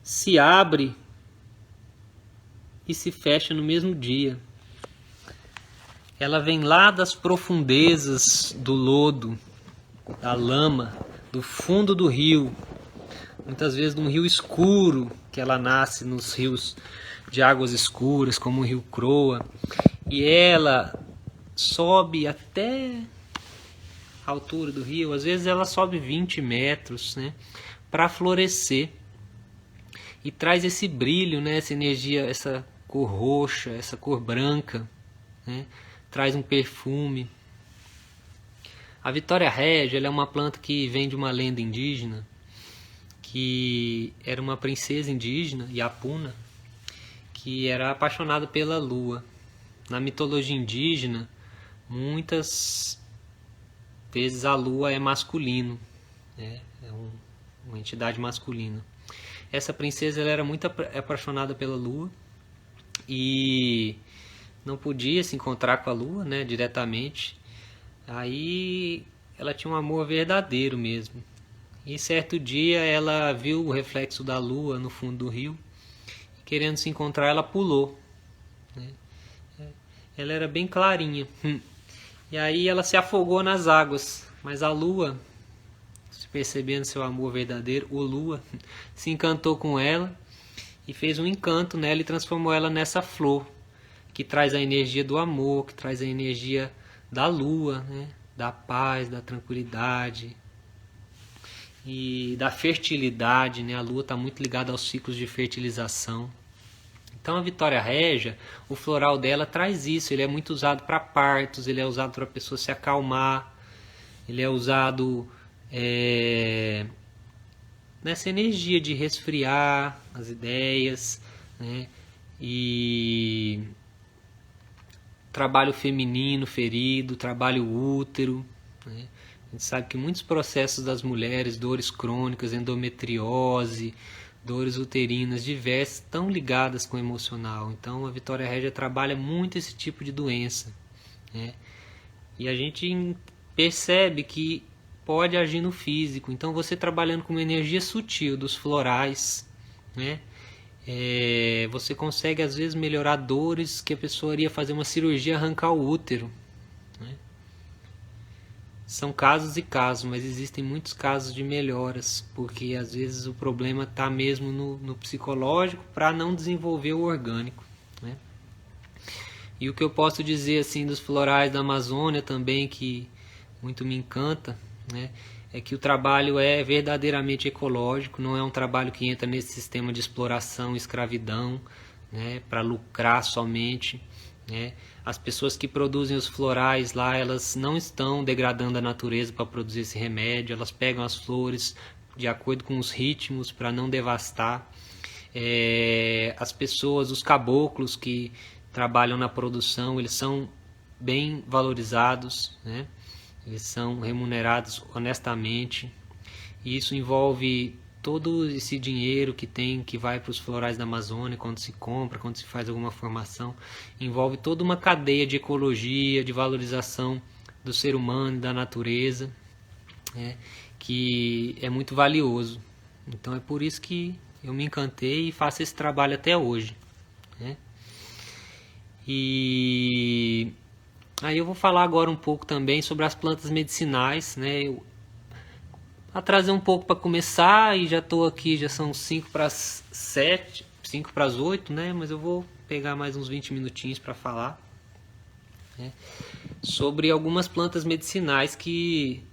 se abre e se fecha no mesmo dia. Ela vem lá das profundezas do lodo, da lama, do fundo do rio. Muitas vezes num rio escuro, que ela nasce nos rios de águas escuras, como o rio Croa. E ela sobe até a altura do rio, às vezes ela sobe 20 metros, né, para florescer. E traz esse brilho, né, essa energia, essa cor roxa, essa cor branca, né, traz um perfume. A Vitória Régia, ela é uma planta que vem de uma lenda indígena, que era uma princesa indígena, Iapuna, que era apaixonada pela lua. Na mitologia indígena, muitas vezes a lua é masculino, né? É uma entidade masculina. Essa princesa ela era muito apaixonada pela lua e não podia se encontrar com a lua, né, diretamente. Aí ela tinha um amor verdadeiro mesmo. E certo dia ela viu o reflexo da lua no fundo do rio. E, querendo se encontrar, ela pulou, né? Ela era bem clarinha. E aí ela se afogou nas águas. Mas a lua, percebendo seu amor verdadeiro, o Lua, se encantou com ela e fez um encanto nela e transformou ela nessa flor, que traz a energia do amor, que traz a energia da lua, né? Da paz, da tranquilidade e da fertilidade, né? A lua está muito ligada aos ciclos de fertilização. Então a Vitória Régia, o floral dela traz isso. Ele é muito usado para partos, ele é usado para a pessoa se acalmar, ele é usado nessa energia de resfriar as ideias, né? E trabalho feminino ferido, trabalho útero, né? A gente sabe que muitos processos das mulheres, dores crônicas, endometriose, dores uterinas diversas, estão ligadas com o emocional. Então a Vitória Régia trabalha muito esse tipo de doença, né? E a gente percebe que pode agir no físico. Então você trabalhando com uma energia sutil dos florais, né, você consegue às vezes melhorar dores que a pessoa iria fazer uma cirurgia, arrancar o útero, né? São casos e casos, mas existem muitos casos de melhoras, porque às vezes o problema está mesmo no psicológico para não desenvolver o orgânico, né? E o que eu posso dizer assim dos florais da Amazônia também, que muito me encanta, né, é que o trabalho é verdadeiramente ecológico, não é um trabalho que entra nesse sistema de exploração, escravidão, né, para lucrar somente, né. As pessoas que produzem os florais lá, elas não estão degradando a natureza para produzir esse remédio, elas pegam as flores de acordo com os ritmos para não devastar. As pessoas, os caboclos que trabalham na produção, eles são bem valorizados, né? Eles são remunerados honestamente. E isso envolve todo esse dinheiro que vai para os florais da Amazônia, quando se compra, quando se faz alguma formação. Envolve toda uma cadeia de ecologia, de valorização do ser humano e da natureza, né? Que é muito valioso. Então é por isso que eu me encantei e faço esse trabalho até hoje, né? E aí eu vou falar agora um pouco também sobre as plantas medicinais, né? Eu trazer um pouco para começar e já estou aqui, já são 5 para as 7, 5 para as 8, né? Mas eu vou pegar mais uns 20 minutinhos para falar, né, sobre algumas plantas medicinais que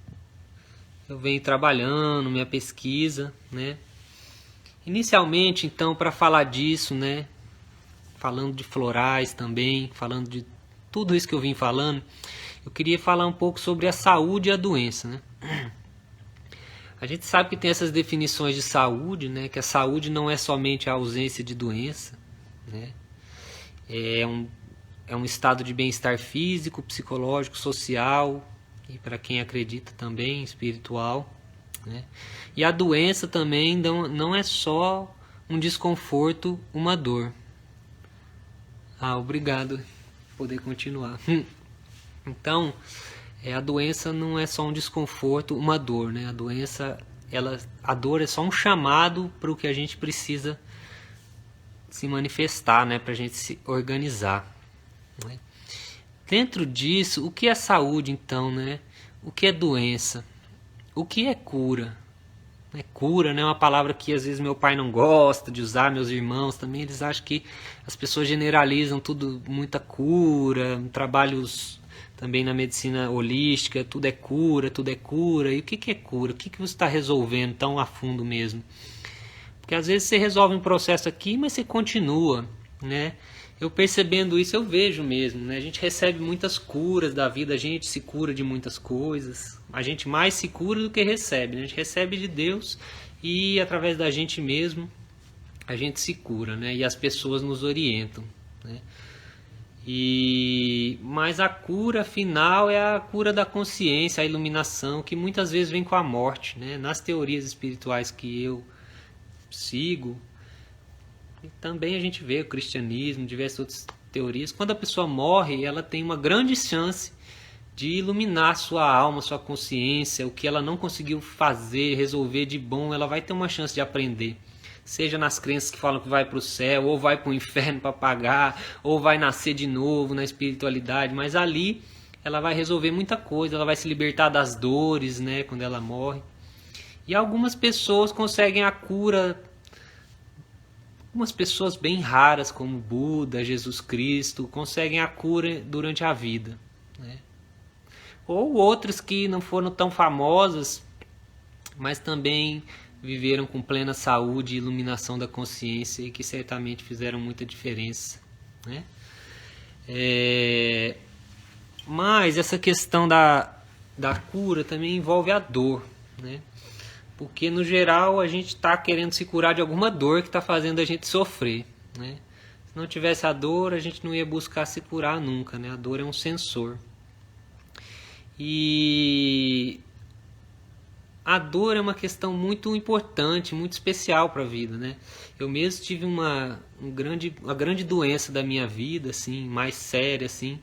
eu venho trabalhando, minha pesquisa, né? Inicialmente, então, para falar disso, né, falando de florais também, falando de tudo isso que eu vim falando, eu queria falar um pouco sobre a saúde e a doença, né? A gente sabe que tem essas definições de saúde, né? Que a saúde não é somente a ausência de doença, né? É um estado de bem-estar físico, psicológico, social e, para quem acredita, também espiritual, né? E a doença também não é só um desconforto, uma dor. Obrigado por poder continuar. Então, a doença não é só um desconforto, uma dor, né? A dor é só um chamado para o que a gente precisa se manifestar, né? Para a gente se organizar, né? Dentro disso, o que é saúde, então, né? O que é doença? O que é cura? Cura, né, é uma palavra que às vezes meu pai não gosta de usar, meus irmãos também, eles acham que as pessoas generalizam tudo, muita cura, trabalhos também na medicina holística, tudo é cura, tudo é cura. E o que é cura? O que você está resolvendo tão a fundo mesmo? Porque às vezes você resolve um processo aqui, mas você continua, né? Eu percebendo isso, eu vejo mesmo, né? A gente recebe muitas curas da vida, a gente se cura de muitas coisas. A gente mais se cura do que recebe, né? A gente recebe de Deus e através da gente mesmo a gente se cura, né? E as pessoas nos orientam, né? Mas a cura final é a cura da consciência, a iluminação, que muitas vezes vem com a morte, né? Nas teorias espirituais que eu sigo, e também a gente vê o cristianismo, diversas outras teorias. Quando a pessoa morre, ela tem uma grande chance de iluminar sua alma, sua consciência, o que ela não conseguiu fazer, resolver de bom, ela vai ter uma chance de aprender. Seja nas crenças que falam que vai para o céu, ou vai para o inferno para pagar, ou vai nascer de novo na espiritualidade, mas ali ela vai resolver muita coisa, ela vai se libertar das dores, né, quando ela morre. E algumas pessoas conseguem a cura. Algumas pessoas bem raras, como Buda, Jesus Cristo, conseguem a cura durante a vida, né? Ou outras que não foram tão famosas, mas também viveram com plena saúde e iluminação da consciência e que certamente fizeram muita diferença, né? Mas essa questão da cura também envolve a dor, né? Porque no geral a gente está querendo se curar de alguma dor que está fazendo a gente sofrer, né? Se não tivesse a dor, a gente não ia buscar se curar nunca, né? A dor é um sensor. E a dor é uma questão muito importante, muito especial para a vida, né? Eu mesmo tive uma grande doença da minha vida, assim, mais séria, assim.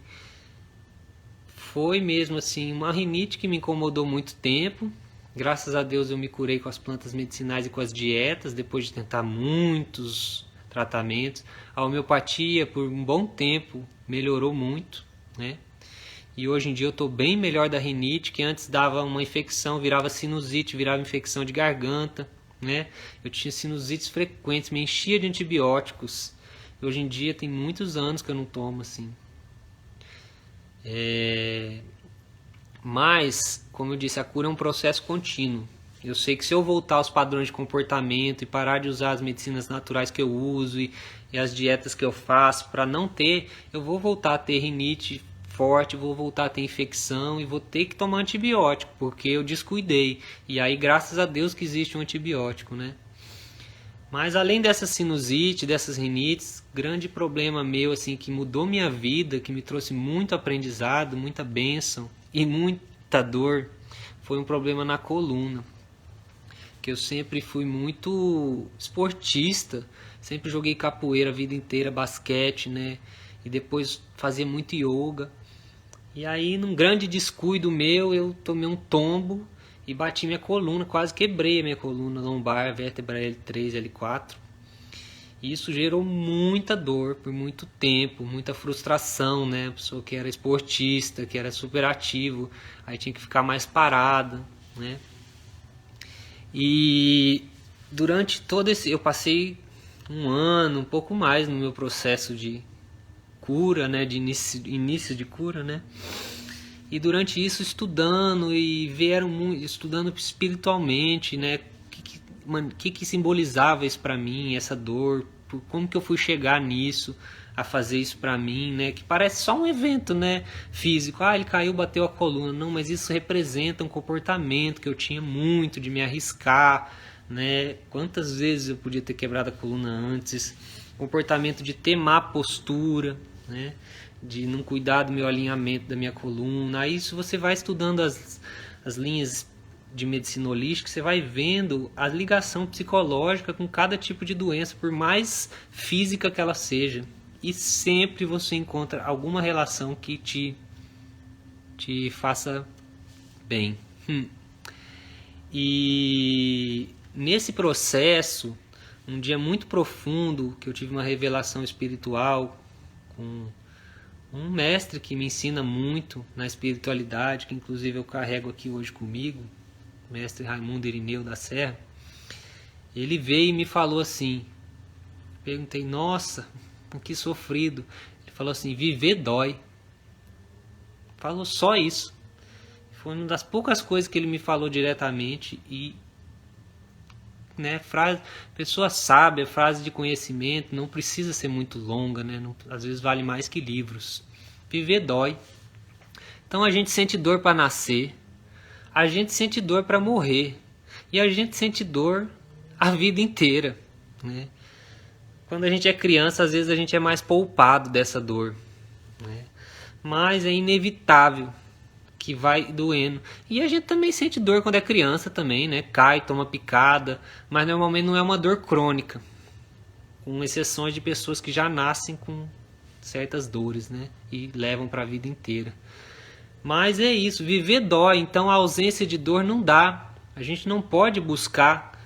Foi mesmo assim uma rinite que me incomodou muito tempo. Graças a Deus eu me curei com as plantas medicinais e com as dietas, depois de tentar muitos tratamentos. A homeopatia, por um bom tempo, melhorou muito, né? E hoje em dia eu estou bem melhor da rinite, que antes dava uma infecção, virava sinusite, virava infecção de garganta, né? Eu tinha sinusites frequentes, me enchia de antibióticos. E hoje em dia tem muitos anos que eu não tomo assim. Mas, como eu disse, a cura é um processo contínuo. Eu sei que se eu voltar aos padrões de comportamento e parar de usar as medicinas naturais que eu uso e as dietas que eu faço para não ter, eu vou voltar a ter rinite forte, vou voltar a ter infecção e vou ter que tomar antibiótico, porque eu descuidei. E aí, graças a Deus que existe um antibiótico, né? Mas além dessa sinusite, dessas rinites, grande problema meu, assim, que mudou minha vida, que me trouxe muito aprendizado, muita bênção e muita dor, foi um problema na coluna. Que eu sempre fui muito esportista, sempre joguei capoeira a vida inteira, basquete, né? E depois fazia muito yoga. E aí, num grande descuido meu, eu tomei um tombo e bati minha coluna, quase quebrei a minha coluna lombar, vértebra L3, L4. E isso gerou muita dor por muito tempo, muita frustração, né? A pessoa que era esportista, que era super ativo, aí tinha que ficar mais parada, né? E durante todo eu passei um ano, um pouco mais no meu processo de cura, né? De início de cura, né? E durante isso estudando estudando espiritualmente, né? O que simbolizava isso para mim, essa dor, como que eu fui chegar nisso, a fazer isso pra mim, né? Que parece só um evento, né? Físico. Ah, ele caiu, bateu a coluna. Não, mas isso representa um comportamento que eu tinha muito de me arriscar, né? Quantas vezes eu podia ter quebrado a coluna antes? Comportamento de ter má postura, né? De não cuidar do meu alinhamento da minha coluna. Aí isso você vai estudando as linhas de medicina holística, você vai vendo a ligação psicológica com cada tipo de doença, por mais física que ela seja. E sempre você encontra alguma relação que te faça bem. E nesse processo, um dia muito profundo, que eu tive uma revelação espiritual com um mestre que me ensina muito na espiritualidade, que inclusive eu carrego aqui hoje comigo, o mestre Raimundo Irineu da Serra. Ele veio e me falou assim, perguntei, nossa, que sofrido. Ele falou assim, viver dói. Falou só isso. Foi uma das poucas coisas que ele me falou diretamente. E né, frase, pessoa sábia, frase de conhecimento, não precisa ser muito longa, né? Não, às vezes vale mais que livros. Viver dói. Então a gente sente dor para nascer, a gente sente dor para morrer, e a gente sente dor a vida inteira, né? Quando a gente é criança, às vezes a gente é mais poupado dessa dor, né? Mas é inevitável que vai doendo. E a gente também sente dor quando é criança também, né? Cai, toma picada, mas normalmente não é uma dor crônica, com exceções de pessoas que já nascem com certas dores, né? E levam para a vida inteira. Mas é isso, viver dói, então a ausência de dor não dá. A gente não pode buscar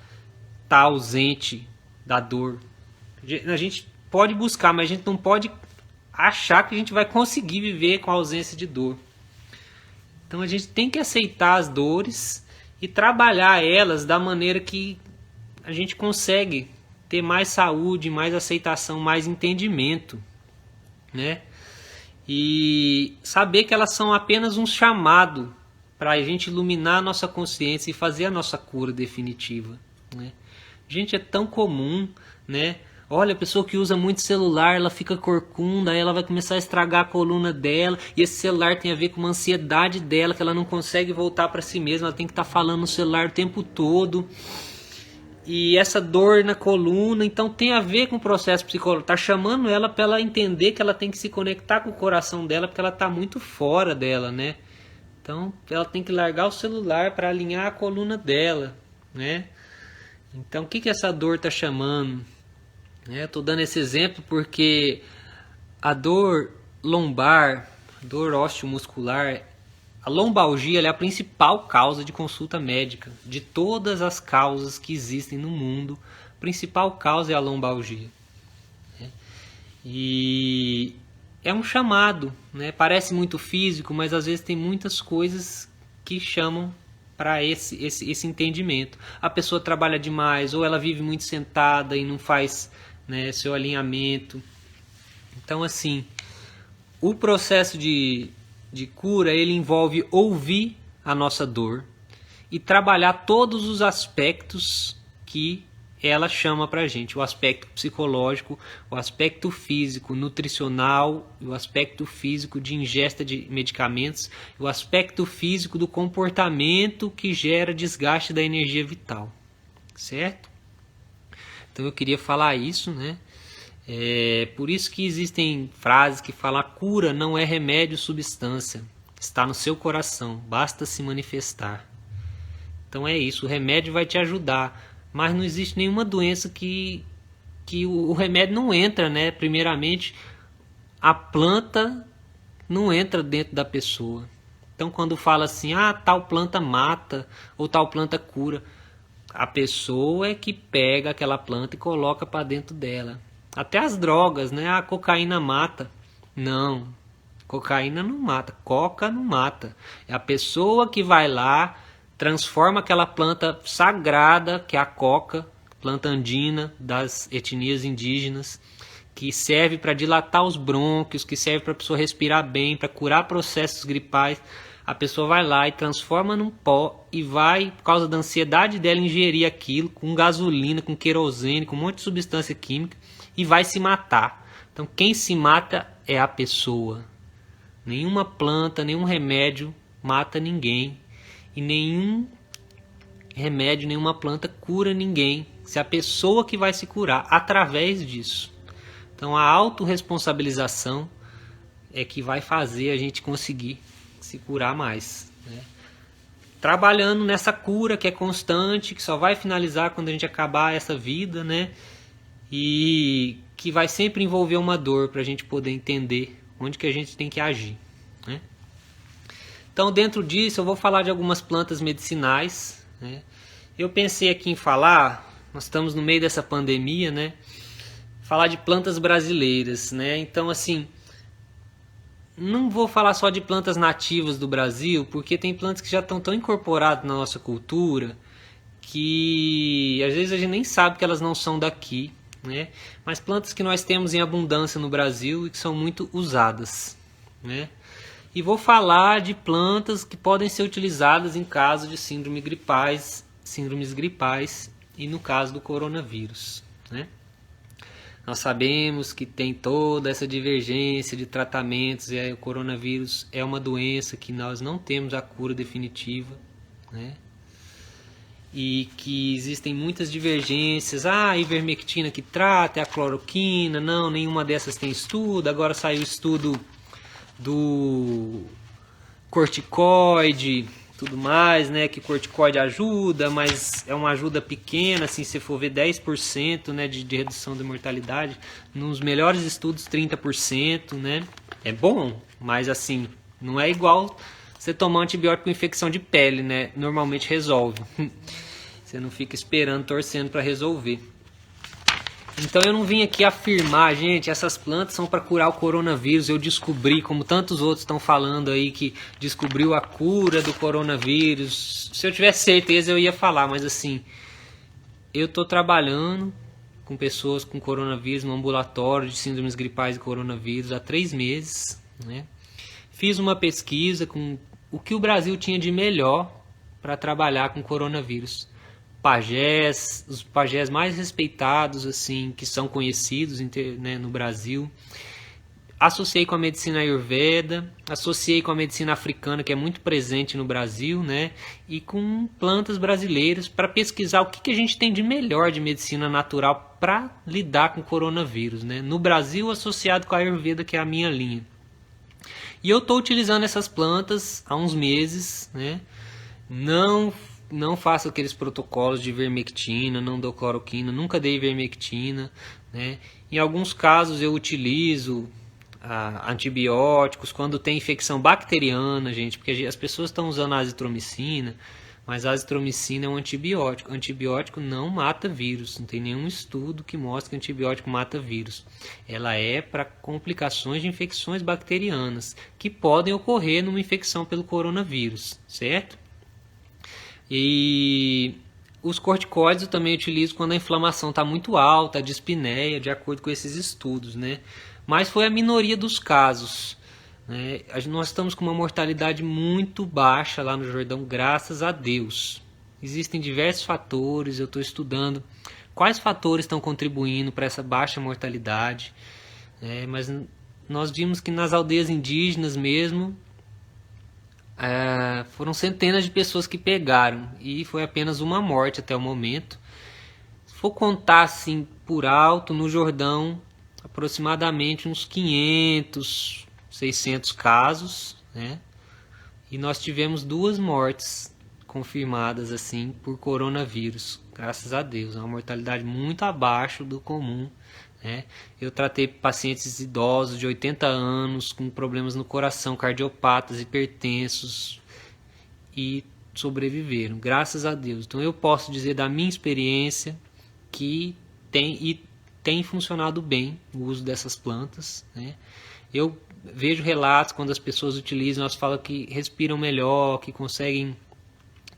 estar ausente da dor. A gente pode buscar, mas a gente não pode achar que a gente vai conseguir viver com a ausência de dor. Então a gente tem que aceitar as dores e trabalhar elas da maneira que a gente consegue ter mais saúde, mais aceitação, mais entendimento, né? E saber que elas são apenas um chamado para a gente iluminar a nossa consciência e fazer a nossa cura definitiva, né? Gente, é tão comum, né? Olha, a pessoa que usa muito celular, ela fica corcunda, aí ela vai começar a estragar a coluna dela, e esse celular tem a ver com uma ansiedade dela, que ela não consegue voltar para si mesma, ela tem que estar falando no celular o tempo todo. E essa dor na coluna, então tem a ver com o processo psicológico. Tá chamando ela para ela entender que ela tem que se conectar com o coração dela, porque ela tá muito fora dela, né? Então ela tem que largar o celular para alinhar a coluna dela, né? Então o que essa dor tá chamando? Eu tô dando esse exemplo porque a dor lombar, a dor osteomuscular, a lombalgia é a principal causa de consulta médica. De todas as causas que existem no mundo, a principal causa é a lombalgia. E é um chamado, né? Parece muito físico, mas às vezes tem muitas coisas que chamam para esse entendimento. A pessoa trabalha demais, ou ela vive muito sentada e não faz, né, seu alinhamento. Então, assim, o processo de cura, ele envolve ouvir a nossa dor e trabalhar todos os aspectos que ela chama pra gente. O aspecto psicológico, o aspecto físico, nutricional, o aspecto físico de ingesta de medicamentos, o aspecto físico do comportamento que gera desgaste da energia vital. Certo? Então eu queria falar isso, né? Por isso que existem frases que falam: a cura não é remédio, substância, está no seu coração, basta se manifestar. Então é isso, o remédio vai te ajudar, mas não existe nenhuma doença que o remédio não entra, né? Primeiramente, a planta não entra dentro da pessoa. Então quando fala assim, tal planta mata ou tal planta cura, a pessoa é que pega aquela planta e coloca para dentro dela. Até as drogas, né? A cocaína mata. Não, cocaína não mata, coca não mata. É a pessoa que vai lá, transforma aquela planta sagrada, que é a coca, planta andina das etnias indígenas, que serve para dilatar os brônquios, que serve para a pessoa respirar bem, para curar processos gripais. a pessoa vai lá e transforma num pó e vai, por causa da ansiedade dela, ingerir aquilo com gasolina, com querosene, com um monte de substância química e vai se matar. Então quem se mata é a pessoa. Nenhuma planta, nenhum remédio mata ninguém e nenhum remédio, nenhuma planta cura ninguém. Se a pessoa que vai se curar através disso. Então a autorresponsabilização é que vai fazer a gente conseguir se curar mais, né? Trabalhando nessa cura que é constante, que só vai finalizar quando a gente acabar essa vida, né? E que vai sempre envolver uma dor para a gente poder entender onde que a gente tem que agir, né? Então dentro disso eu vou falar de algumas plantas medicinais, né? Eu pensei aqui em falar, nós estamos no meio dessa pandemia, né? Falar de plantas brasileiras, né? Então assim, não vou falar só de plantas nativas do Brasil, porque tem plantas que já estão tão incorporadas na nossa cultura que às vezes a gente nem sabe que elas não são daqui, né? Mas plantas que nós temos em abundância no Brasil e que são muito usadas, né? E vou falar de plantas que podem ser utilizadas em caso de síndromes gripais e no caso do coronavírus, né? Nós sabemos que tem toda essa divergência de tratamentos e o coronavírus é uma doença que nós não temos a cura definitiva, né? E que existem muitas divergências. A ivermectina que trata, é a cloroquina, não, nenhuma dessas tem estudo. Agora saiu o estudo do corticoide, tudo mais, né, que corticoide ajuda, mas é uma ajuda pequena, assim, se for ver 10%, né, de redução da mortalidade, nos melhores estudos 30%, né, é bom, mas assim, não é igual você tomar um antibiótico com infecção de pele, né, normalmente resolve, você não fica esperando, torcendo para resolver. Então eu não vim aqui afirmar, gente, essas plantas são para curar o coronavírus. Eu descobri, como tantos outros estão falando aí, que descobriu a cura do coronavírus. Se eu tivesse certeza eu ia falar, mas assim, eu estou trabalhando com pessoas com coronavírus no ambulatório de síndromes gripais e coronavírus há 3 meses, né? Fiz uma pesquisa com o que o Brasil tinha de melhor para trabalhar com coronavírus. Pajés, os pajés mais respeitados, assim, que são conhecidos, né, no Brasil. Associei com a medicina Ayurveda, associei com a medicina africana, que é muito presente no Brasil, né, e com plantas brasileiras para pesquisar o que a gente tem de melhor de medicina natural para lidar com o coronavírus, né, no Brasil associado com a Ayurveda, que é a minha linha. E eu estou utilizando essas plantas há uns meses, né, não faço aqueles protocolos de ivermectina, não dou cloroquina, nunca dei ivermectina, né? Em alguns casos eu utilizo antibióticos quando tem infecção bacteriana, gente, porque as pessoas estão usando a azitromicina, mas a azitromicina é um antibiótico. Antibiótico não mata vírus, não tem nenhum estudo que mostre que antibiótico mata vírus. Ela é para complicações de infecções bacterianas que podem ocorrer numa infecção pelo coronavírus, certo? E os corticoides eu também utilizo quando a inflamação está muito alta, a dispneia, de acordo com esses estudos, né? Mas foi a minoria dos casos, né? Nós estamos com uma mortalidade muito baixa lá no Jordão, graças a Deus. Existem diversos fatores, eu estou estudando quais fatores estão contribuindo para essa baixa mortalidade, né? Mas nós vimos que nas aldeias indígenas mesmo, foram centenas de pessoas que pegaram e foi apenas uma morte até o momento. Se for contar assim por alto, no Jordão aproximadamente uns 500, 600 casos, né? E nós tivemos 2 mortes confirmadas assim por coronavírus, graças a Deus, é uma mortalidade muito abaixo do comum, né? Eu tratei pacientes idosos de 80 anos com problemas no coração, cardiopatas, hipertensos e sobreviveram, graças a Deus. Então eu posso dizer da minha experiência que tem funcionado bem o uso dessas plantas, né? Eu vejo relatos quando as pessoas utilizam, elas falam que respiram melhor, que conseguem,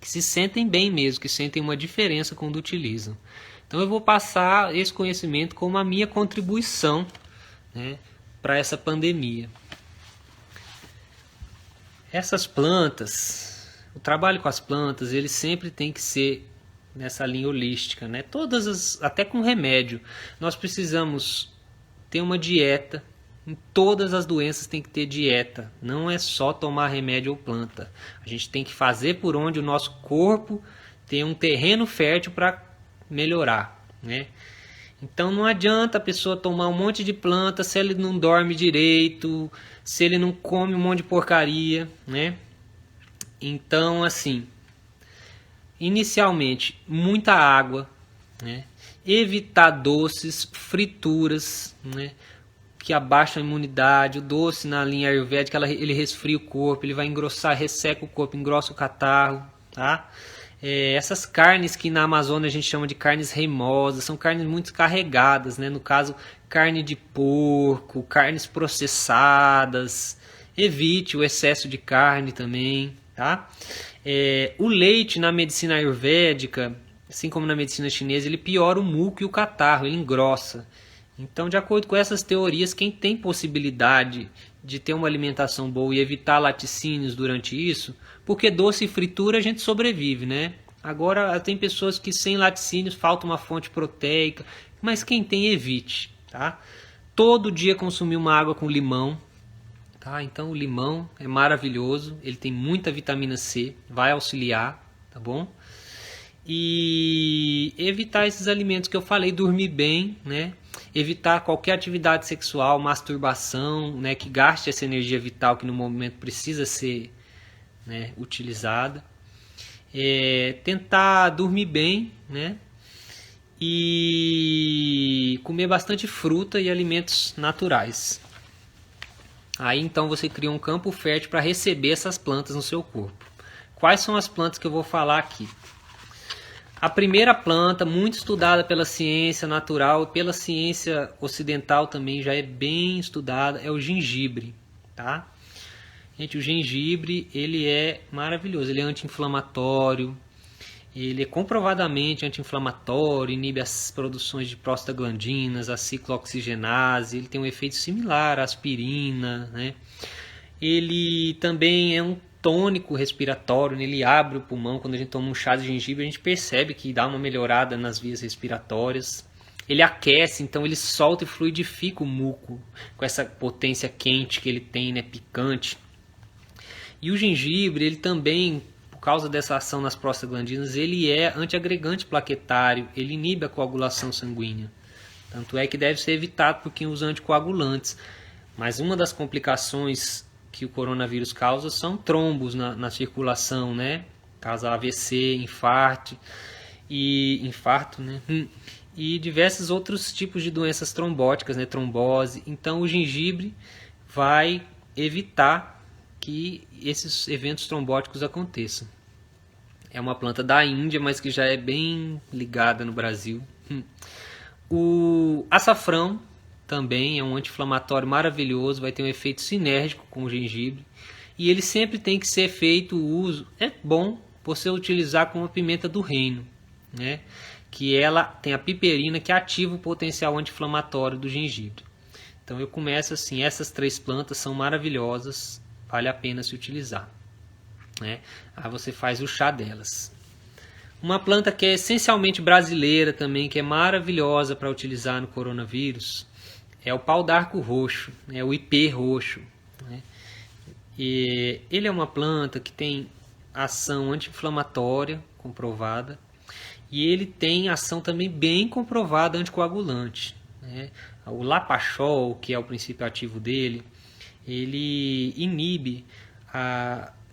que se sentem bem mesmo, que sentem uma diferença quando utilizam. Então eu vou passar esse conhecimento como a minha contribuição, né, para essa pandemia. Essas plantas, o trabalho com as plantas, ele sempre tem que ser nessa linha holística, né? Até com remédio, nós precisamos ter uma dieta. Em todas as doenças tem que ter dieta, não é só tomar remédio ou planta. A gente tem que fazer por onde o nosso corpo tem um terreno fértil para melhorar, né? Então não adianta a pessoa tomar um monte de planta se ele não dorme direito, se ele não come um monte de porcaria, né? Então, assim, inicialmente, muita água, né? Evitar doces, frituras, né? Que abaixam a imunidade. O doce na linha ayurvédica, ele resfria o corpo, ele vai engrossar, resseca o corpo, engrossa o catarro, tá? Essas carnes que na Amazônia a gente chama de carnes reimosas, são carnes muito carregadas, né? No caso, carne de porco, carnes processadas. Evite o excesso de carne também, tá? O leite na medicina ayurvédica, assim como na medicina chinesa, ele piora o muco e o catarro, ele engrossa. Então, de acordo com essas teorias, quem tem possibilidade de ter uma alimentação boa e evitar laticínios durante isso, porque doce e fritura a gente sobrevive, né? Agora, tem pessoas que sem laticínios falta uma fonte proteica, mas quem tem, evite, tá? Todo dia consumir uma água com limão, tá? Então, o limão é maravilhoso, ele tem muita vitamina C, vai auxiliar, tá bom? E evitar esses alimentos que eu falei, dormir bem, né? Evitar qualquer atividade sexual, masturbação, né? Que gaste essa energia vital que no momento precisa ser, né, utilizada. Tentar dormir bem, né? E comer bastante fruta e alimentos naturais. Aí então você cria um campo fértil para receber essas plantas no seu corpo. Quais são as plantas que eu vou falar aqui? A primeira planta, muito estudada pela ciência natural e pela ciência ocidental também, já é bem estudada, é o gengibre, tá? Gente, o gengibre, ele é maravilhoso, ele é anti-inflamatório, ele é comprovadamente anti-inflamatório, inibe as produções de prostaglandinas, a ciclooxigenase, ele tem um efeito similar à aspirina, né? Ele também é um tônico respiratório, ele abre o pulmão. Quando a gente toma um chá de gengibre, a gente percebe que dá uma melhorada nas vias respiratórias. Ele aquece, então ele solta e fluidifica o muco com essa potência quente que ele tem, né, picante. E o gengibre, ele também, por causa dessa ação nas prostaglandinas, ele é antiagregante plaquetário, ele inibe a coagulação sanguínea. Tanto é que deve ser evitado por quem usa anticoagulantes. Mas uma das complicações que o coronavírus causa são trombos na circulação, né? Causa AVC, infarto, né? E diversos outros tipos de doenças trombóticas, né? Trombose. Então o gengibre vai evitar que esses eventos trombóticos aconteçam. É uma planta da Índia, mas que já é bem ligada no Brasil. O açafrão também é um anti-inflamatório maravilhoso, vai ter um efeito sinérgico com o gengibre. E ele sempre tem que ser feito o uso. É bom você utilizar como a pimenta do reino, né? Que ela tem a piperina que ativa o potencial anti-inflamatório do gengibre. Então eu começo assim, essas 3 plantas são maravilhosas, vale a pena se utilizar, né? Aí você faz o chá delas. Uma planta que é essencialmente brasileira também, que é maravilhosa para utilizar no coronavírus, é o pau d'arco roxo, é o ipê roxo, né? E ele é uma planta que tem ação anti-inflamatória comprovada e ele tem ação também bem comprovada anticoagulante, né? O lapachol, que é o princípio ativo dele, ele inibe,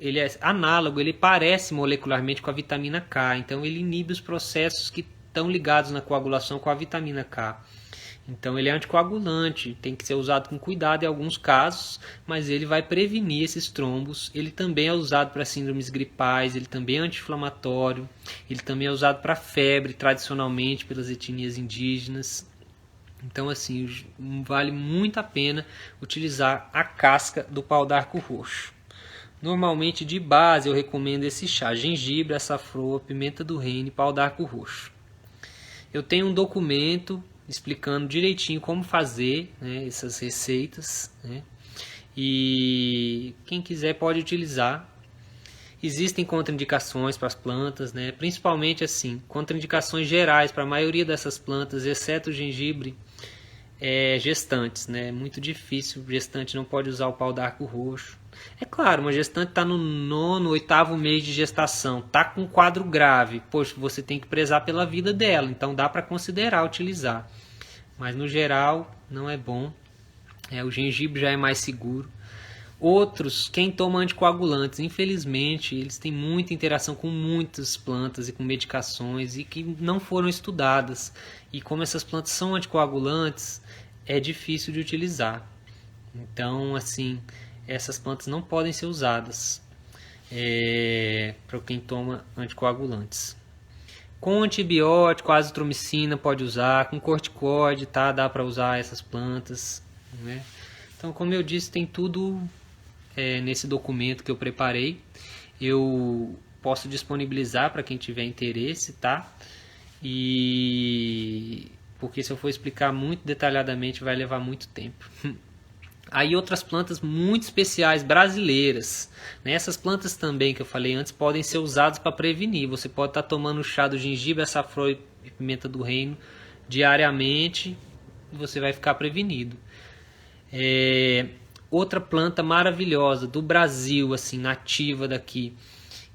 ele é análogo, ele parece molecularmente com a vitamina K, então ele inibe os processos que estão ligados na coagulação com a vitamina K. Então ele é anticoagulante, tem que ser usado com cuidado em alguns casos, mas ele vai prevenir esses trombos. Ele também é usado para síndromes gripais, ele também é anti-inflamatório, ele também é usado para febre, tradicionalmente pelas etnias indígenas. Então assim, vale muito a pena utilizar a casca do pau d'arco roxo. Normalmente de base eu recomendo esse chá: gengibre, açafroa, pimenta do reino e pau d'arco roxo. Eu tenho um documento explicando direitinho como fazer, né, essas receitas, né? e quem quiser pode utilizar. Existem contraindicações para as plantas, né? Principalmente assim, contraindicações gerais para a maioria dessas plantas, exceto o gengibre, gestantes, né? Muito difícil, gestante não pode usar o pau d'arco roxo. É claro, uma gestante está no 9º, 8º mês de gestação, está com um quadro grave, poxa, você tem que prezar pela vida dela, então dá para considerar utilizar. Mas no geral não é bom, o gengibre já é mais seguro. Outros, quem toma anticoagulantes, infelizmente, eles têm muita interação com muitas plantas e com medicações e que não foram estudadas. E como essas plantas são anticoagulantes, é difícil de utilizar. Então, assim, essas plantas não podem ser usadas para quem toma anticoagulantes. Com antibiótico, azitromicina pode usar, com corticoide, tá? Dá para usar essas plantas, né? Então, como eu disse, tem tudo nesse documento que eu preparei. Eu posso disponibilizar para quem tiver interesse, tá? Porque se eu for explicar muito detalhadamente vai levar muito tempo. Aí outras plantas muito especiais brasileiras, né? Essas plantas também que eu falei antes podem ser usadas para prevenir. Você pode estar tomando o chá do gengibre, açafrão e pimenta do reino diariamente e você vai ficar prevenido. Outra planta maravilhosa do Brasil, assim, nativa daqui,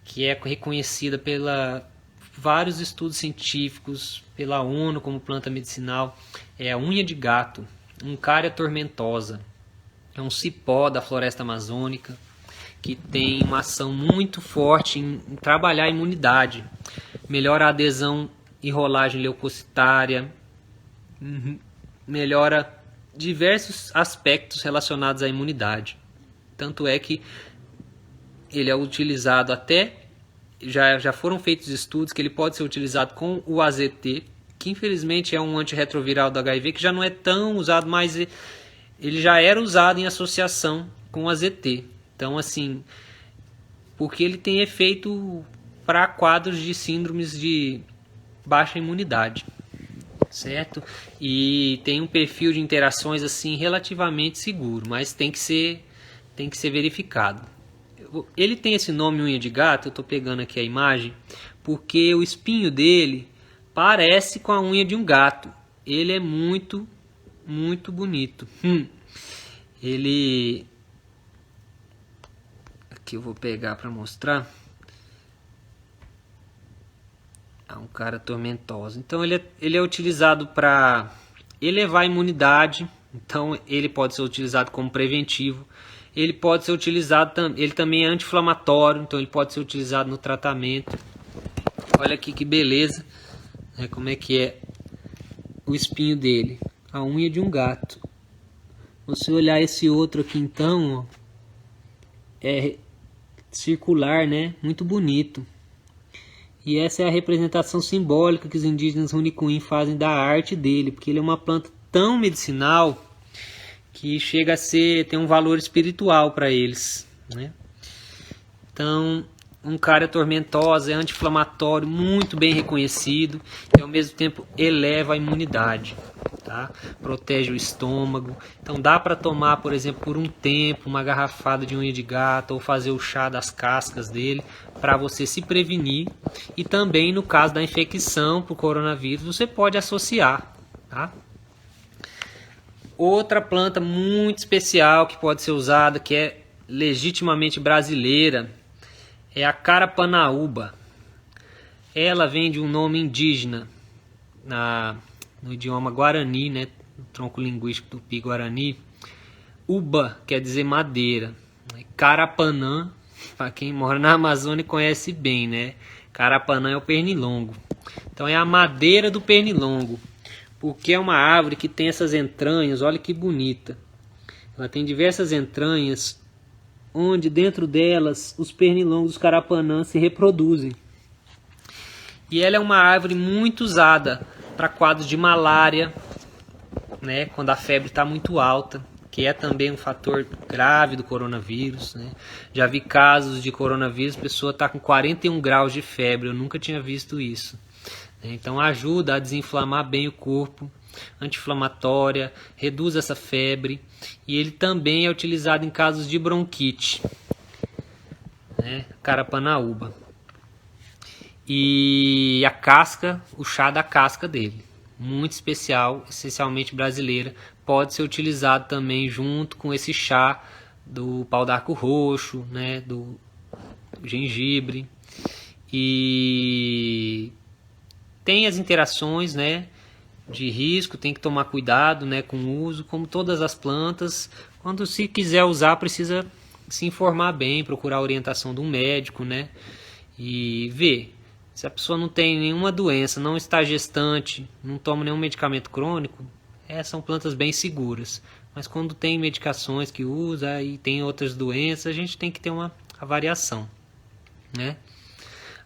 que é reconhecida pela vários estudos científicos, pela ONU como planta medicinal, é a unha de gato, Uncaria tormentosa. É um cipó da floresta amazônica que tem uma ação muito forte em trabalhar a imunidade, melhora a adesão e rolagem leucocitária, melhora diversos aspectos relacionados à imunidade. Tanto é que ele é utilizado já foram feitos estudos que ele pode ser utilizado com o AZT, que infelizmente é um antirretroviral do HIV, que já não é tão usado, mas ele já era usado em associação com o AZT. Então, assim, porque ele tem efeito para quadros de síndromes de baixa imunidade, certo? E tem um perfil de interações assim relativamente seguro, mas tem que ser verificado. Ele tem esse nome unha de gato, eu estou pegando aqui a imagem, porque o espinho dele parece com a unha de um gato. Ele é muito, muito bonito. Ele... Aqui eu vou pegar para mostrar. Um cara tormentoso. Então ele é utilizado para elevar a imunidade. Então ele pode ser utilizado como preventivo. Ele pode ser utilizado, ele também é anti-inflamatório, então ele pode ser utilizado no tratamento. Olha aqui que beleza, como é que é o espinho dele, a unha de um gato. Você olhar esse outro aqui então, ó, é circular, né? Muito bonito. E essa é a representação simbólica que os indígenas Runicuim fazem da arte dele, porque ele é uma planta tão medicinal que chega a ter um valor espiritual para eles, né? Então, Uncaria tormentosa é anti-inflamatório, muito bem reconhecido e ao mesmo tempo eleva a imunidade, tá? Protege o estômago. Então dá para tomar, por exemplo, por um tempo, uma garrafada de unha de gato ou fazer o chá das cascas dele para você se prevenir. E também no caso da infecção por coronavírus, você pode associar, tá? Outra planta muito especial que pode ser usada, que é legitimamente brasileira, é a carapanaúba. Ela vem de um nome indígena no idioma guarani, né, no tronco linguístico do Tupi-Guarani. Uba quer dizer madeira. Carapanã, para quem mora na Amazônia conhece bem, né? Carapanã é o pernilongo. Então é a madeira do pernilongo, porque é uma árvore que tem essas entranhas, olha que bonita. Ela tem diversas entranhas, onde dentro delas os pernilongos, os carapanãs se reproduzem. E ela é uma árvore muito usada para quadros de malária, né, quando a febre está muito alta, que é também um fator grave do coronavírus, né? Já vi casos de coronavírus, a pessoa está com 41 graus de febre, eu nunca tinha visto isso. Então ajuda a desinflamar bem o corpo. anti-inflamatória, reduz essa febre e ele também é utilizado em casos de bronquite, né? Carapanaúba. E a casca, o chá da casca dele, muito especial, essencialmente brasileira, pode ser utilizado também junto com esse chá do pau d'arco roxo, né, do gengibre. E tem as interações, né, de risco, tem que tomar cuidado, né, com o uso, como todas as plantas. Quando se quiser usar, precisa se informar bem, procurar a orientação de um médico, né, e ver. Se a pessoa não tem nenhuma doença, não está gestante, não toma nenhum medicamento crônico, são plantas bem seguras. Mas quando tem medicações que usa e tem outras doenças, a gente tem que ter uma avaliação, né?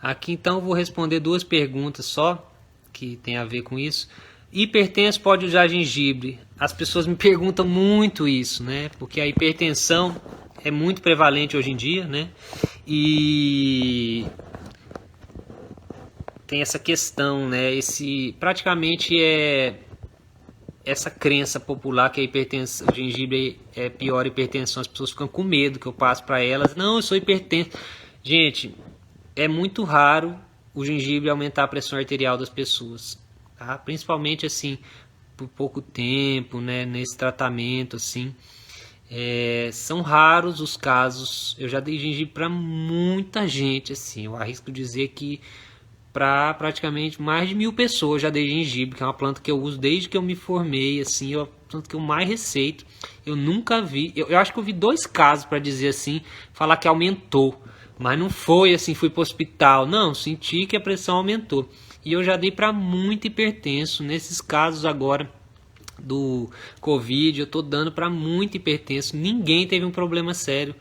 Aqui então eu vou responder 2 perguntas só, que tem a ver com isso. Hipertenso pode usar gengibre? As pessoas me perguntam muito isso, né? Porque a hipertensão é muito prevalente hoje em dia, né? E tem essa questão, né? Praticamente essa crença popular que a hipertensão, o gengibre é pior hipertensão. As pessoas ficam com medo que eu passo para elas. Não, eu sou hipertenso. Gente, é muito raro o gengibre aumentar a pressão arterial das pessoas, tá? Principalmente assim por pouco tempo, né? Nesse tratamento assim. São raros os casos. Eu já dei gengibre para muita gente, assim. Eu arrisco dizer que para praticamente mais de 1000 pessoas já dei gengibre, que é uma planta que eu uso desde que eu me formei, assim, é a planta que eu mais receito. Eu nunca vi, eu acho que eu vi 2 casos para dizer assim, falar que aumentou, mas não foi assim, fui para o hospital, não, senti que a pressão aumentou. E eu já dei para muito hipertenso, nesses casos agora do Covid, eu tô dando para muito hipertenso, ninguém teve um problema sério.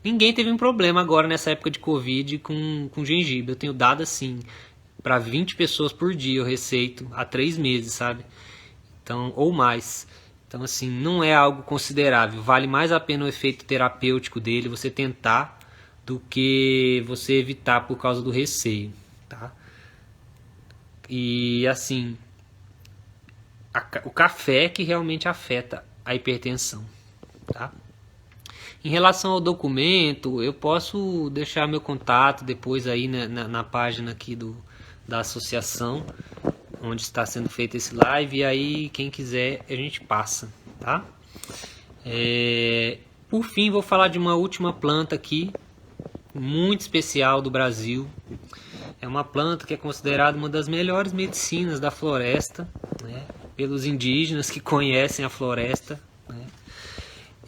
Ninguém teve um problema agora nessa época de Covid com gengibre. Eu tenho dado assim para 20 pessoas por dia, eu receito há 3 meses, sabe? Então, ou mais. Então, assim, não é algo considerável. Vale mais a pena o efeito terapêutico dele, você tentar, do que você evitar por causa do receio, tá? E, assim, o café que realmente afeta a hipertensão, tá? Em relação ao documento, eu posso deixar meu contato depois aí na página aqui da associação, onde está sendo feito esse live, e aí quem quiser a gente passa, tá? Por fim, vou falar de uma última planta aqui, muito especial do Brasil. É uma planta que é considerada uma das melhores medicinas da floresta, né? Pelos indígenas que conhecem a floresta, né?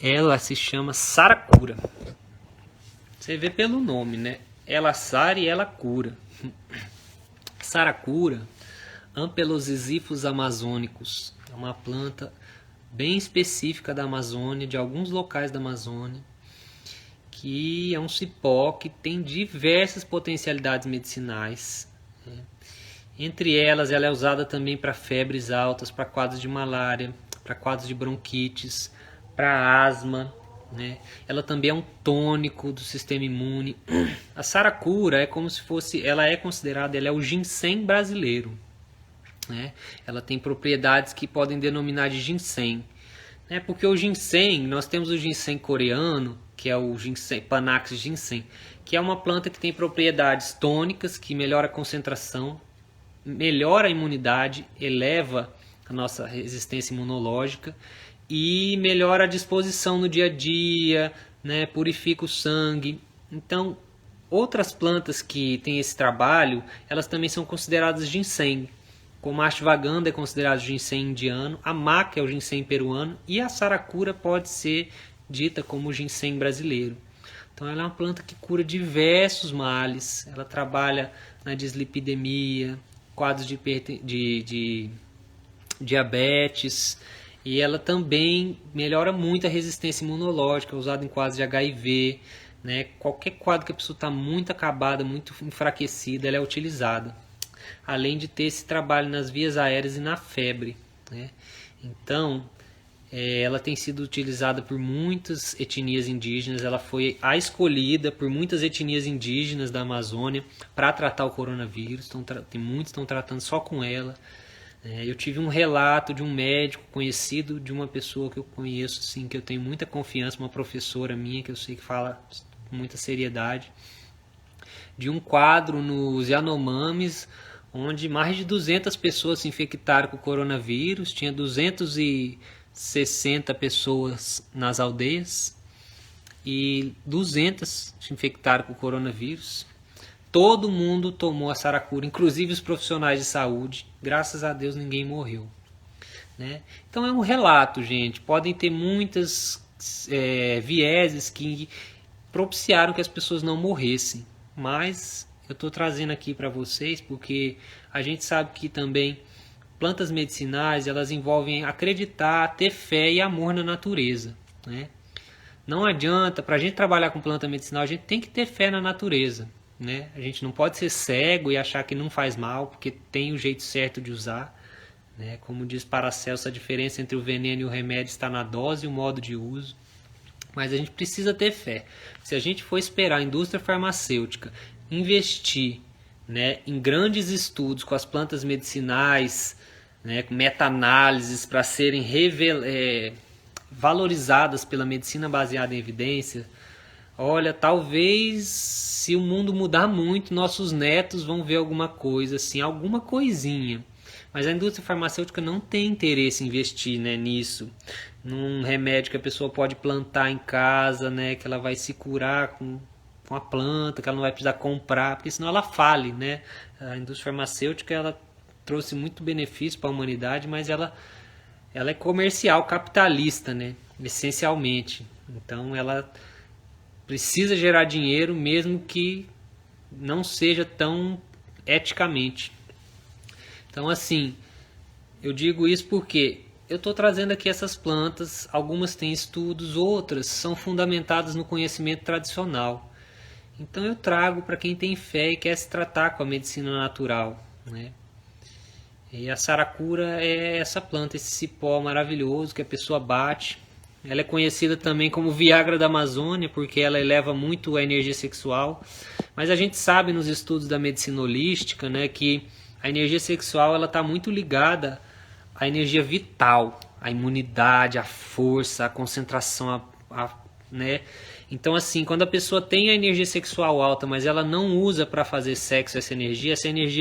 Ela se chama saracura. Você vê pelo nome, né? Ela sara e ela cura. Saracura, Ampelosísifus amazônicos. É uma planta bem específica da Amazônia, de alguns locais da Amazônia, que é um cipó que tem diversas potencialidades medicinais, né? Entre elas, ela é usada também para febres altas, para quadros de malária, para quadros de bronquites, para asma, né? Ela também é um tônico do sistema imune. A saracura é como se fosse, ela é considerada, ela é o ginseng brasileiro, né? Ela tem propriedades que podem denominar de ginseng, né? Porque o ginseng, nós temos o ginseng coreano, que é o ginseng, Panax ginseng, que é uma planta que tem propriedades tônicas, que melhora a concentração, melhora a imunidade, eleva a nossa resistência imunológica e melhora a disposição no dia a dia, né? Purifica o sangue. Então, outras plantas que têm esse trabalho, elas também são consideradas ginseng. Como a ashwagandha é considerado ginseng indiano, a maca é o ginseng peruano e a saracura pode ser dita como o ginseng brasileiro. Então ela é uma planta que cura diversos males. Ela trabalha na dislipidemia, quadros de diabetes, e ela também melhora muito a resistência imunológica, usada em quadros de HIV, né? Qualquer quadro que a pessoa está muito acabada, muito enfraquecida, ela é utilizada. Além de ter esse trabalho nas vias aéreas e na febre, né? Então, ela tem sido utilizada por muitas etnias indígenas, ela foi a escolhida por muitas etnias indígenas da Amazônia para tratar o coronavírus. Muitos estão tratando só com ela, Eu tive um relato de um médico conhecido, de uma pessoa que eu conheço, assim, que eu tenho muita confiança, uma professora minha, que eu sei que fala com muita seriedade, de um quadro nos Yanomamis, onde mais de 200 pessoas se infectaram com o coronavírus, tinha 260 pessoas nas aldeias e 200 se infectaram com o coronavírus. Todo mundo tomou a saracura, inclusive os profissionais de saúde. Graças a Deus ninguém morreu. Né? Então é um relato, gente. Podem ter muitas vieses que propiciaram que as pessoas não morressem. Mas eu estou trazendo aqui para vocês porque a gente sabe que também plantas medicinais, elas envolvem acreditar, ter fé e amor na natureza. Né? Não adianta, para a gente trabalhar com planta medicinal, a gente tem que ter fé na natureza. Né? A gente não pode ser cego e achar que não faz mal, porque tem o jeito certo de usar. Né? Como diz Paracelso, a diferença entre o veneno e o remédio está na dose e o modo de uso. Mas a gente precisa ter fé. Se a gente for esperar a indústria farmacêutica investir, né, em grandes estudos com as plantas medicinais, né, com meta-análises para serem valorizadas pela medicina baseada em evidência, olha, talvez se o mundo mudar muito, nossos netos vão ver alguma coisa assim, alguma coisinha. Mas a indústria farmacêutica não tem interesse em investir, né, nisso. Num remédio que a pessoa pode plantar em casa, né, que ela vai se curar com a planta, que ela não vai precisar comprar, porque senão ela fale. Né? A indústria farmacêutica ela trouxe muito benefício para a humanidade, mas ela é comercial, capitalista, né, essencialmente. Então ela precisa gerar dinheiro mesmo que não seja tão eticamente. Então assim, eu digo isso porque eu estou trazendo aqui essas plantas, algumas têm estudos, outras são fundamentadas no conhecimento tradicional. Então eu trago para quem tem fé e quer se tratar com a medicina natural. Né? E a saracura é essa planta, esse cipó maravilhoso que a pessoa bate. Ela é conhecida também como Viagra da Amazônia, porque ela eleva muito a energia sexual. Mas a gente sabe nos estudos da medicina holística, né, que a energia sexual está muito ligada à energia vital, à imunidade, à força, à concentração, né? Então assim, quando a pessoa tem a energia sexual alta, mas ela não usa para fazer sexo essa energia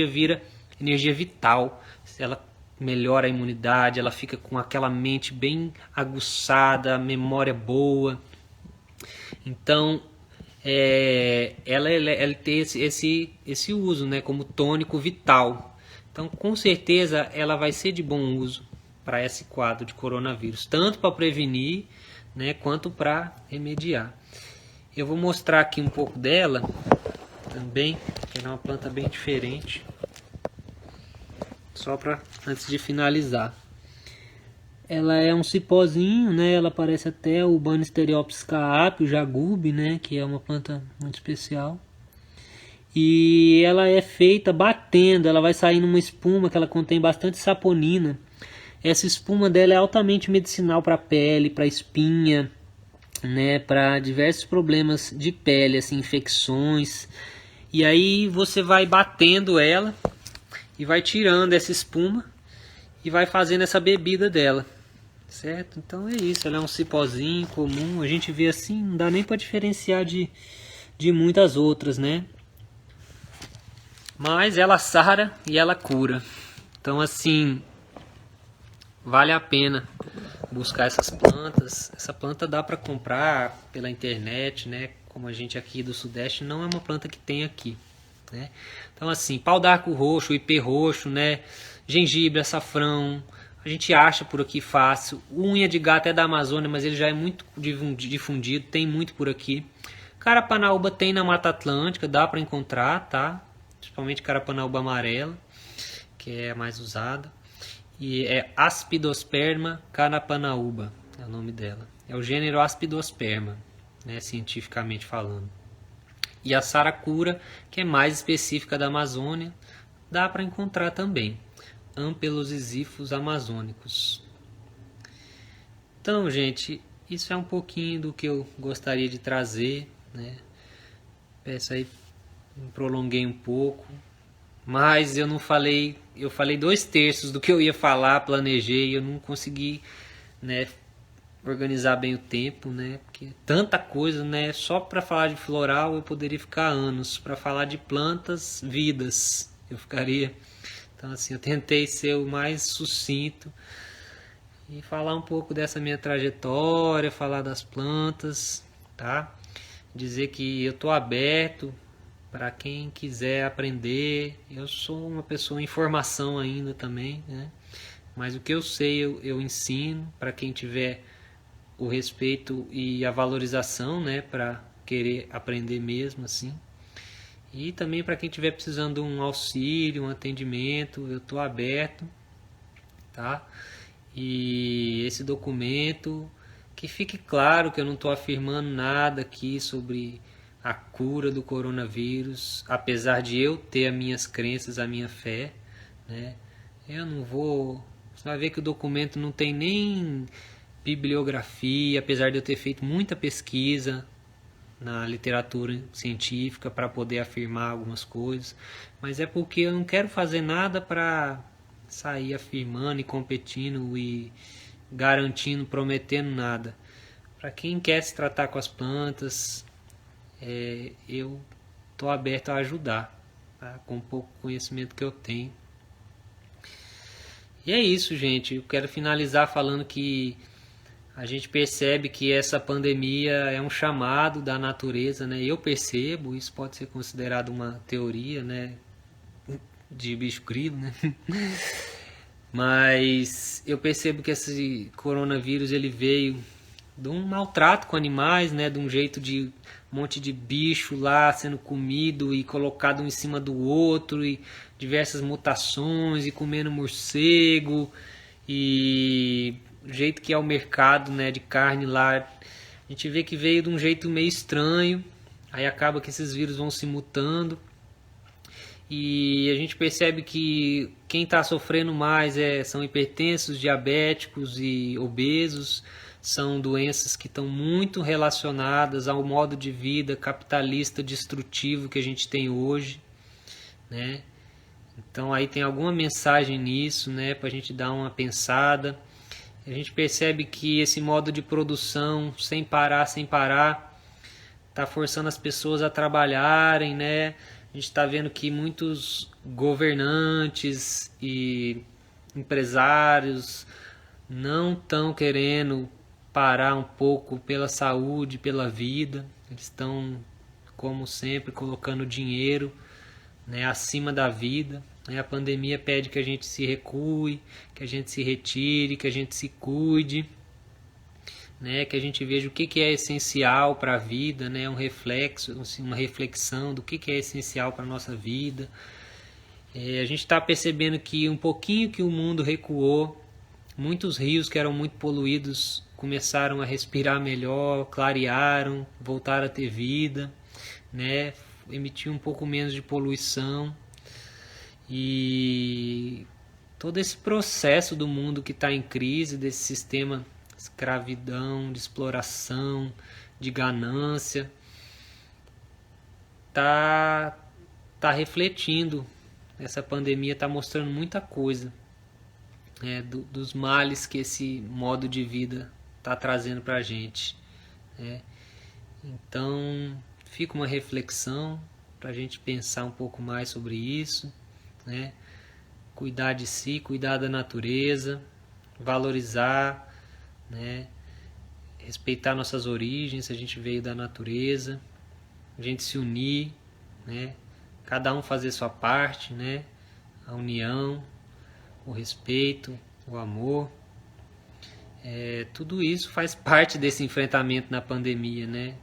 vira energia vital. Ela melhora a imunidade, ela fica com aquela mente bem aguçada, memória boa. Então, ela tem esse uso, né, como tônico vital. Então, com certeza, ela vai ser de bom uso para esse quadro de coronavírus, tanto para prevenir, né, quanto para remediar. Eu vou mostrar aqui um pouco dela também, que é uma planta bem diferente. Só para antes de finalizar. Ela é um cipózinho, né? Ela parece até o Banisteriopsis caapi, o jagube, né? Que é uma planta muito especial. E ela é feita batendo, ela vai sair numa espuma que ela contém bastante saponina. Essa espuma dela é altamente medicinal para a pele, para espinha, né? Para diversos problemas de pele, assim, infecções. E aí você vai batendo ela e vai tirando essa espuma e vai fazendo essa bebida dela, certo? Então é isso, ela é um cipózinho comum, a gente vê assim, não dá nem para diferenciar de muitas outras, né? Mas ela sara e ela cura. Então assim, vale a pena buscar essas plantas. Essa planta dá para comprar pela internet, né? Como a gente aqui do Sudeste não é uma planta que tem aqui. Né? Então assim, pau d'arco roxo, ipê roxo, né? Gengibre, açafrão, a gente acha por aqui fácil. Unha de gato é da Amazônia, mas ele já é muito difundido, tem muito por aqui. Carapanaúba tem na Mata Atlântica, dá para encontrar, tá? Principalmente carapanaúba amarela, que é a mais usada. E é Aspidosperma carapanaúba, é o nome dela. É o gênero Aspidosperma, né, cientificamente falando. E a saracura, que é mais específica da Amazônia, dá para encontrar também. Ampelosisifos amazônicos. Então, gente, isso é um pouquinho do que eu gostaria de trazer, né? Peço aí, me prolonguei um pouco, mas eu não falei, eu falei 2/3 do que eu ia falar, planejei, eu não consegui, né, organizar bem o tempo, né? Porque tanta coisa, né? Só para falar de floral eu poderia ficar anos, para falar de plantas, vidas, eu ficaria. Então assim, eu tentei ser o mais sucinto e falar um pouco dessa minha trajetória, falar das plantas, tá? Dizer que eu tô aberto para quem quiser aprender. Eu sou uma pessoa em formação ainda também, né? Mas o que eu sei eu ensino para quem tiver o respeito e a valorização, né, para querer aprender mesmo assim. E também para quem estiver precisando de um auxílio, um atendimento, eu estou aberto, tá? E esse documento, que fique claro que eu não estou afirmando nada aqui sobre a cura do coronavírus, apesar de eu ter as minhas crenças, a minha fé, né? Eu não vou... Você vai ver que o documento não tem nem bibliografia, apesar de eu ter feito muita pesquisa na literatura científica para poder afirmar algumas coisas, mas é porque eu não quero fazer nada para sair afirmando e competindo e garantindo, prometendo nada. Para quem quer se tratar com as plantas, eu estou aberto a ajudar, tá? Com o pouco conhecimento que eu tenho. E é isso, gente. Eu quero finalizar falando que a gente percebe que essa pandemia é um chamado da natureza, né? Eu percebo, isso pode ser considerado uma teoria, né? De bicho grilo, né? Mas eu percebo que esse coronavírus ele veio de um maltrato com animais, né? De um jeito de um monte de bicho lá sendo comido e colocado um em cima do outro e diversas mutações e comendo morcego e o jeito que é o mercado, né, de carne lá, a gente vê que veio de um jeito meio estranho, aí acaba que esses vírus vão se mutando e a gente percebe que quem está sofrendo mais são hipertensos, diabéticos e obesos, são doenças que estão muito relacionadas ao modo de vida capitalista destrutivo que a gente tem hoje, né? Então aí tem alguma mensagem nisso, né, para a gente dar uma pensada. A gente percebe que esse modo de produção sem parar, está forçando as pessoas a trabalharem, né? A gente está vendo que muitos governantes e empresários não estão querendo parar um pouco pela saúde, pela vida. Eles estão, como sempre, colocando dinheiro, né, acima da vida. A pandemia pede que a gente se recue, que a gente se retire, que a gente se cuide, né, que a gente veja o que é essencial para a vida, né, um reflexo, uma reflexão do que é essencial para a nossa vida. A gente está percebendo que um pouquinho que o mundo recuou, muitos rios que eram muito poluídos começaram a respirar melhor, clarearam, voltaram a ter vida, né, emitir um pouco menos de poluição. E todo esse processo do mundo que está em crise, desse sistema de escravidão, de exploração, de ganância, tá refletindo. Essa pandemia está mostrando muita coisa, né, dos males que esse modo de vida está trazendo para a gente, né? Então fica uma reflexão para a gente pensar um pouco mais sobre isso, né? Cuidar de si, cuidar da natureza, valorizar, né? Respeitar nossas origens, a gente veio da natureza, a gente se unir, né? Cada um fazer sua parte, né? A união, o respeito, o amor, tudo isso faz parte desse enfrentamento na pandemia, né?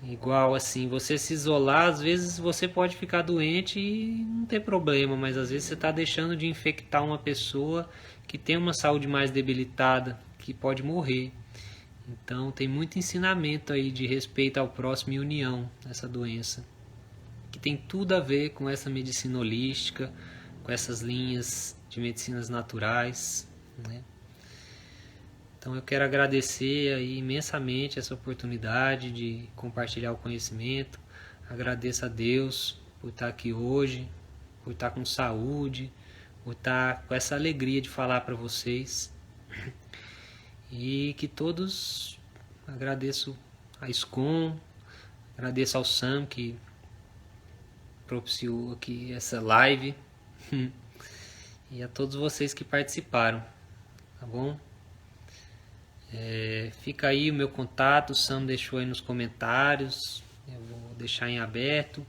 Igual assim, você se isolar, às vezes você pode ficar doente e não ter problema, mas às vezes você está deixando de infectar uma pessoa que tem uma saúde mais debilitada, que pode morrer. Então tem muito ensinamento aí de respeito ao próximo e união nessa doença, que tem tudo a ver com essa medicina holística, com essas linhas de medicinas naturais, né? Então eu quero agradecer aí imensamente essa oportunidade de compartilhar o conhecimento. Agradeço a Deus por estar aqui hoje, por estar com saúde, por estar com essa alegria de falar para vocês. E que todos, agradeço a SCOM, agradeço ao Sam que propiciou aqui essa live e a todos vocês que participaram, tá bom? Fica aí o meu contato, o Sam deixou aí nos comentários, eu vou deixar em aberto.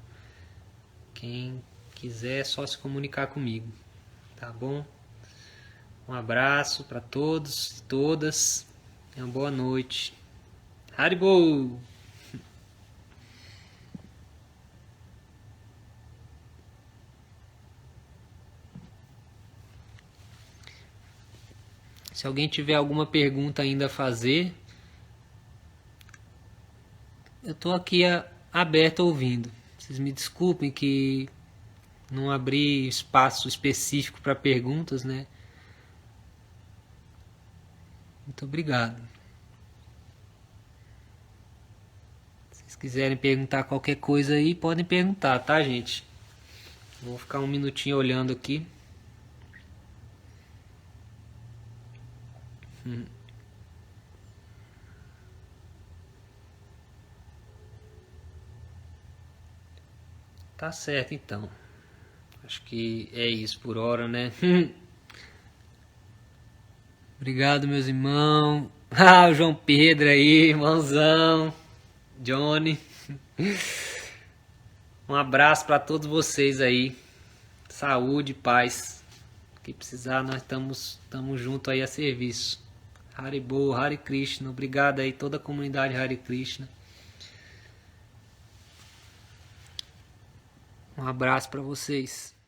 Quem quiser é só se comunicar comigo, tá bom? Um abraço para todos e todas. Uma boa noite. Haribo! Se alguém tiver alguma pergunta ainda a fazer, eu tô aqui aberto ouvindo. Vocês me desculpem que não abri espaço específico para perguntas, né? Muito obrigado. Se vocês quiserem perguntar qualquer coisa aí, podem perguntar, tá, gente? Vou ficar um minutinho olhando aqui. Tá certo, então. Acho que é isso por hora, né? Obrigado, meus irmãos. Ah, o João Pedro aí, irmãozão. Johnny. Um abraço para todos vocês aí. Saúde, paz. O que precisar, nós estamos junto aí a serviço. Haribo, Hare Krishna. Obrigado aí toda a comunidade Hare Krishna. Um abraço para vocês.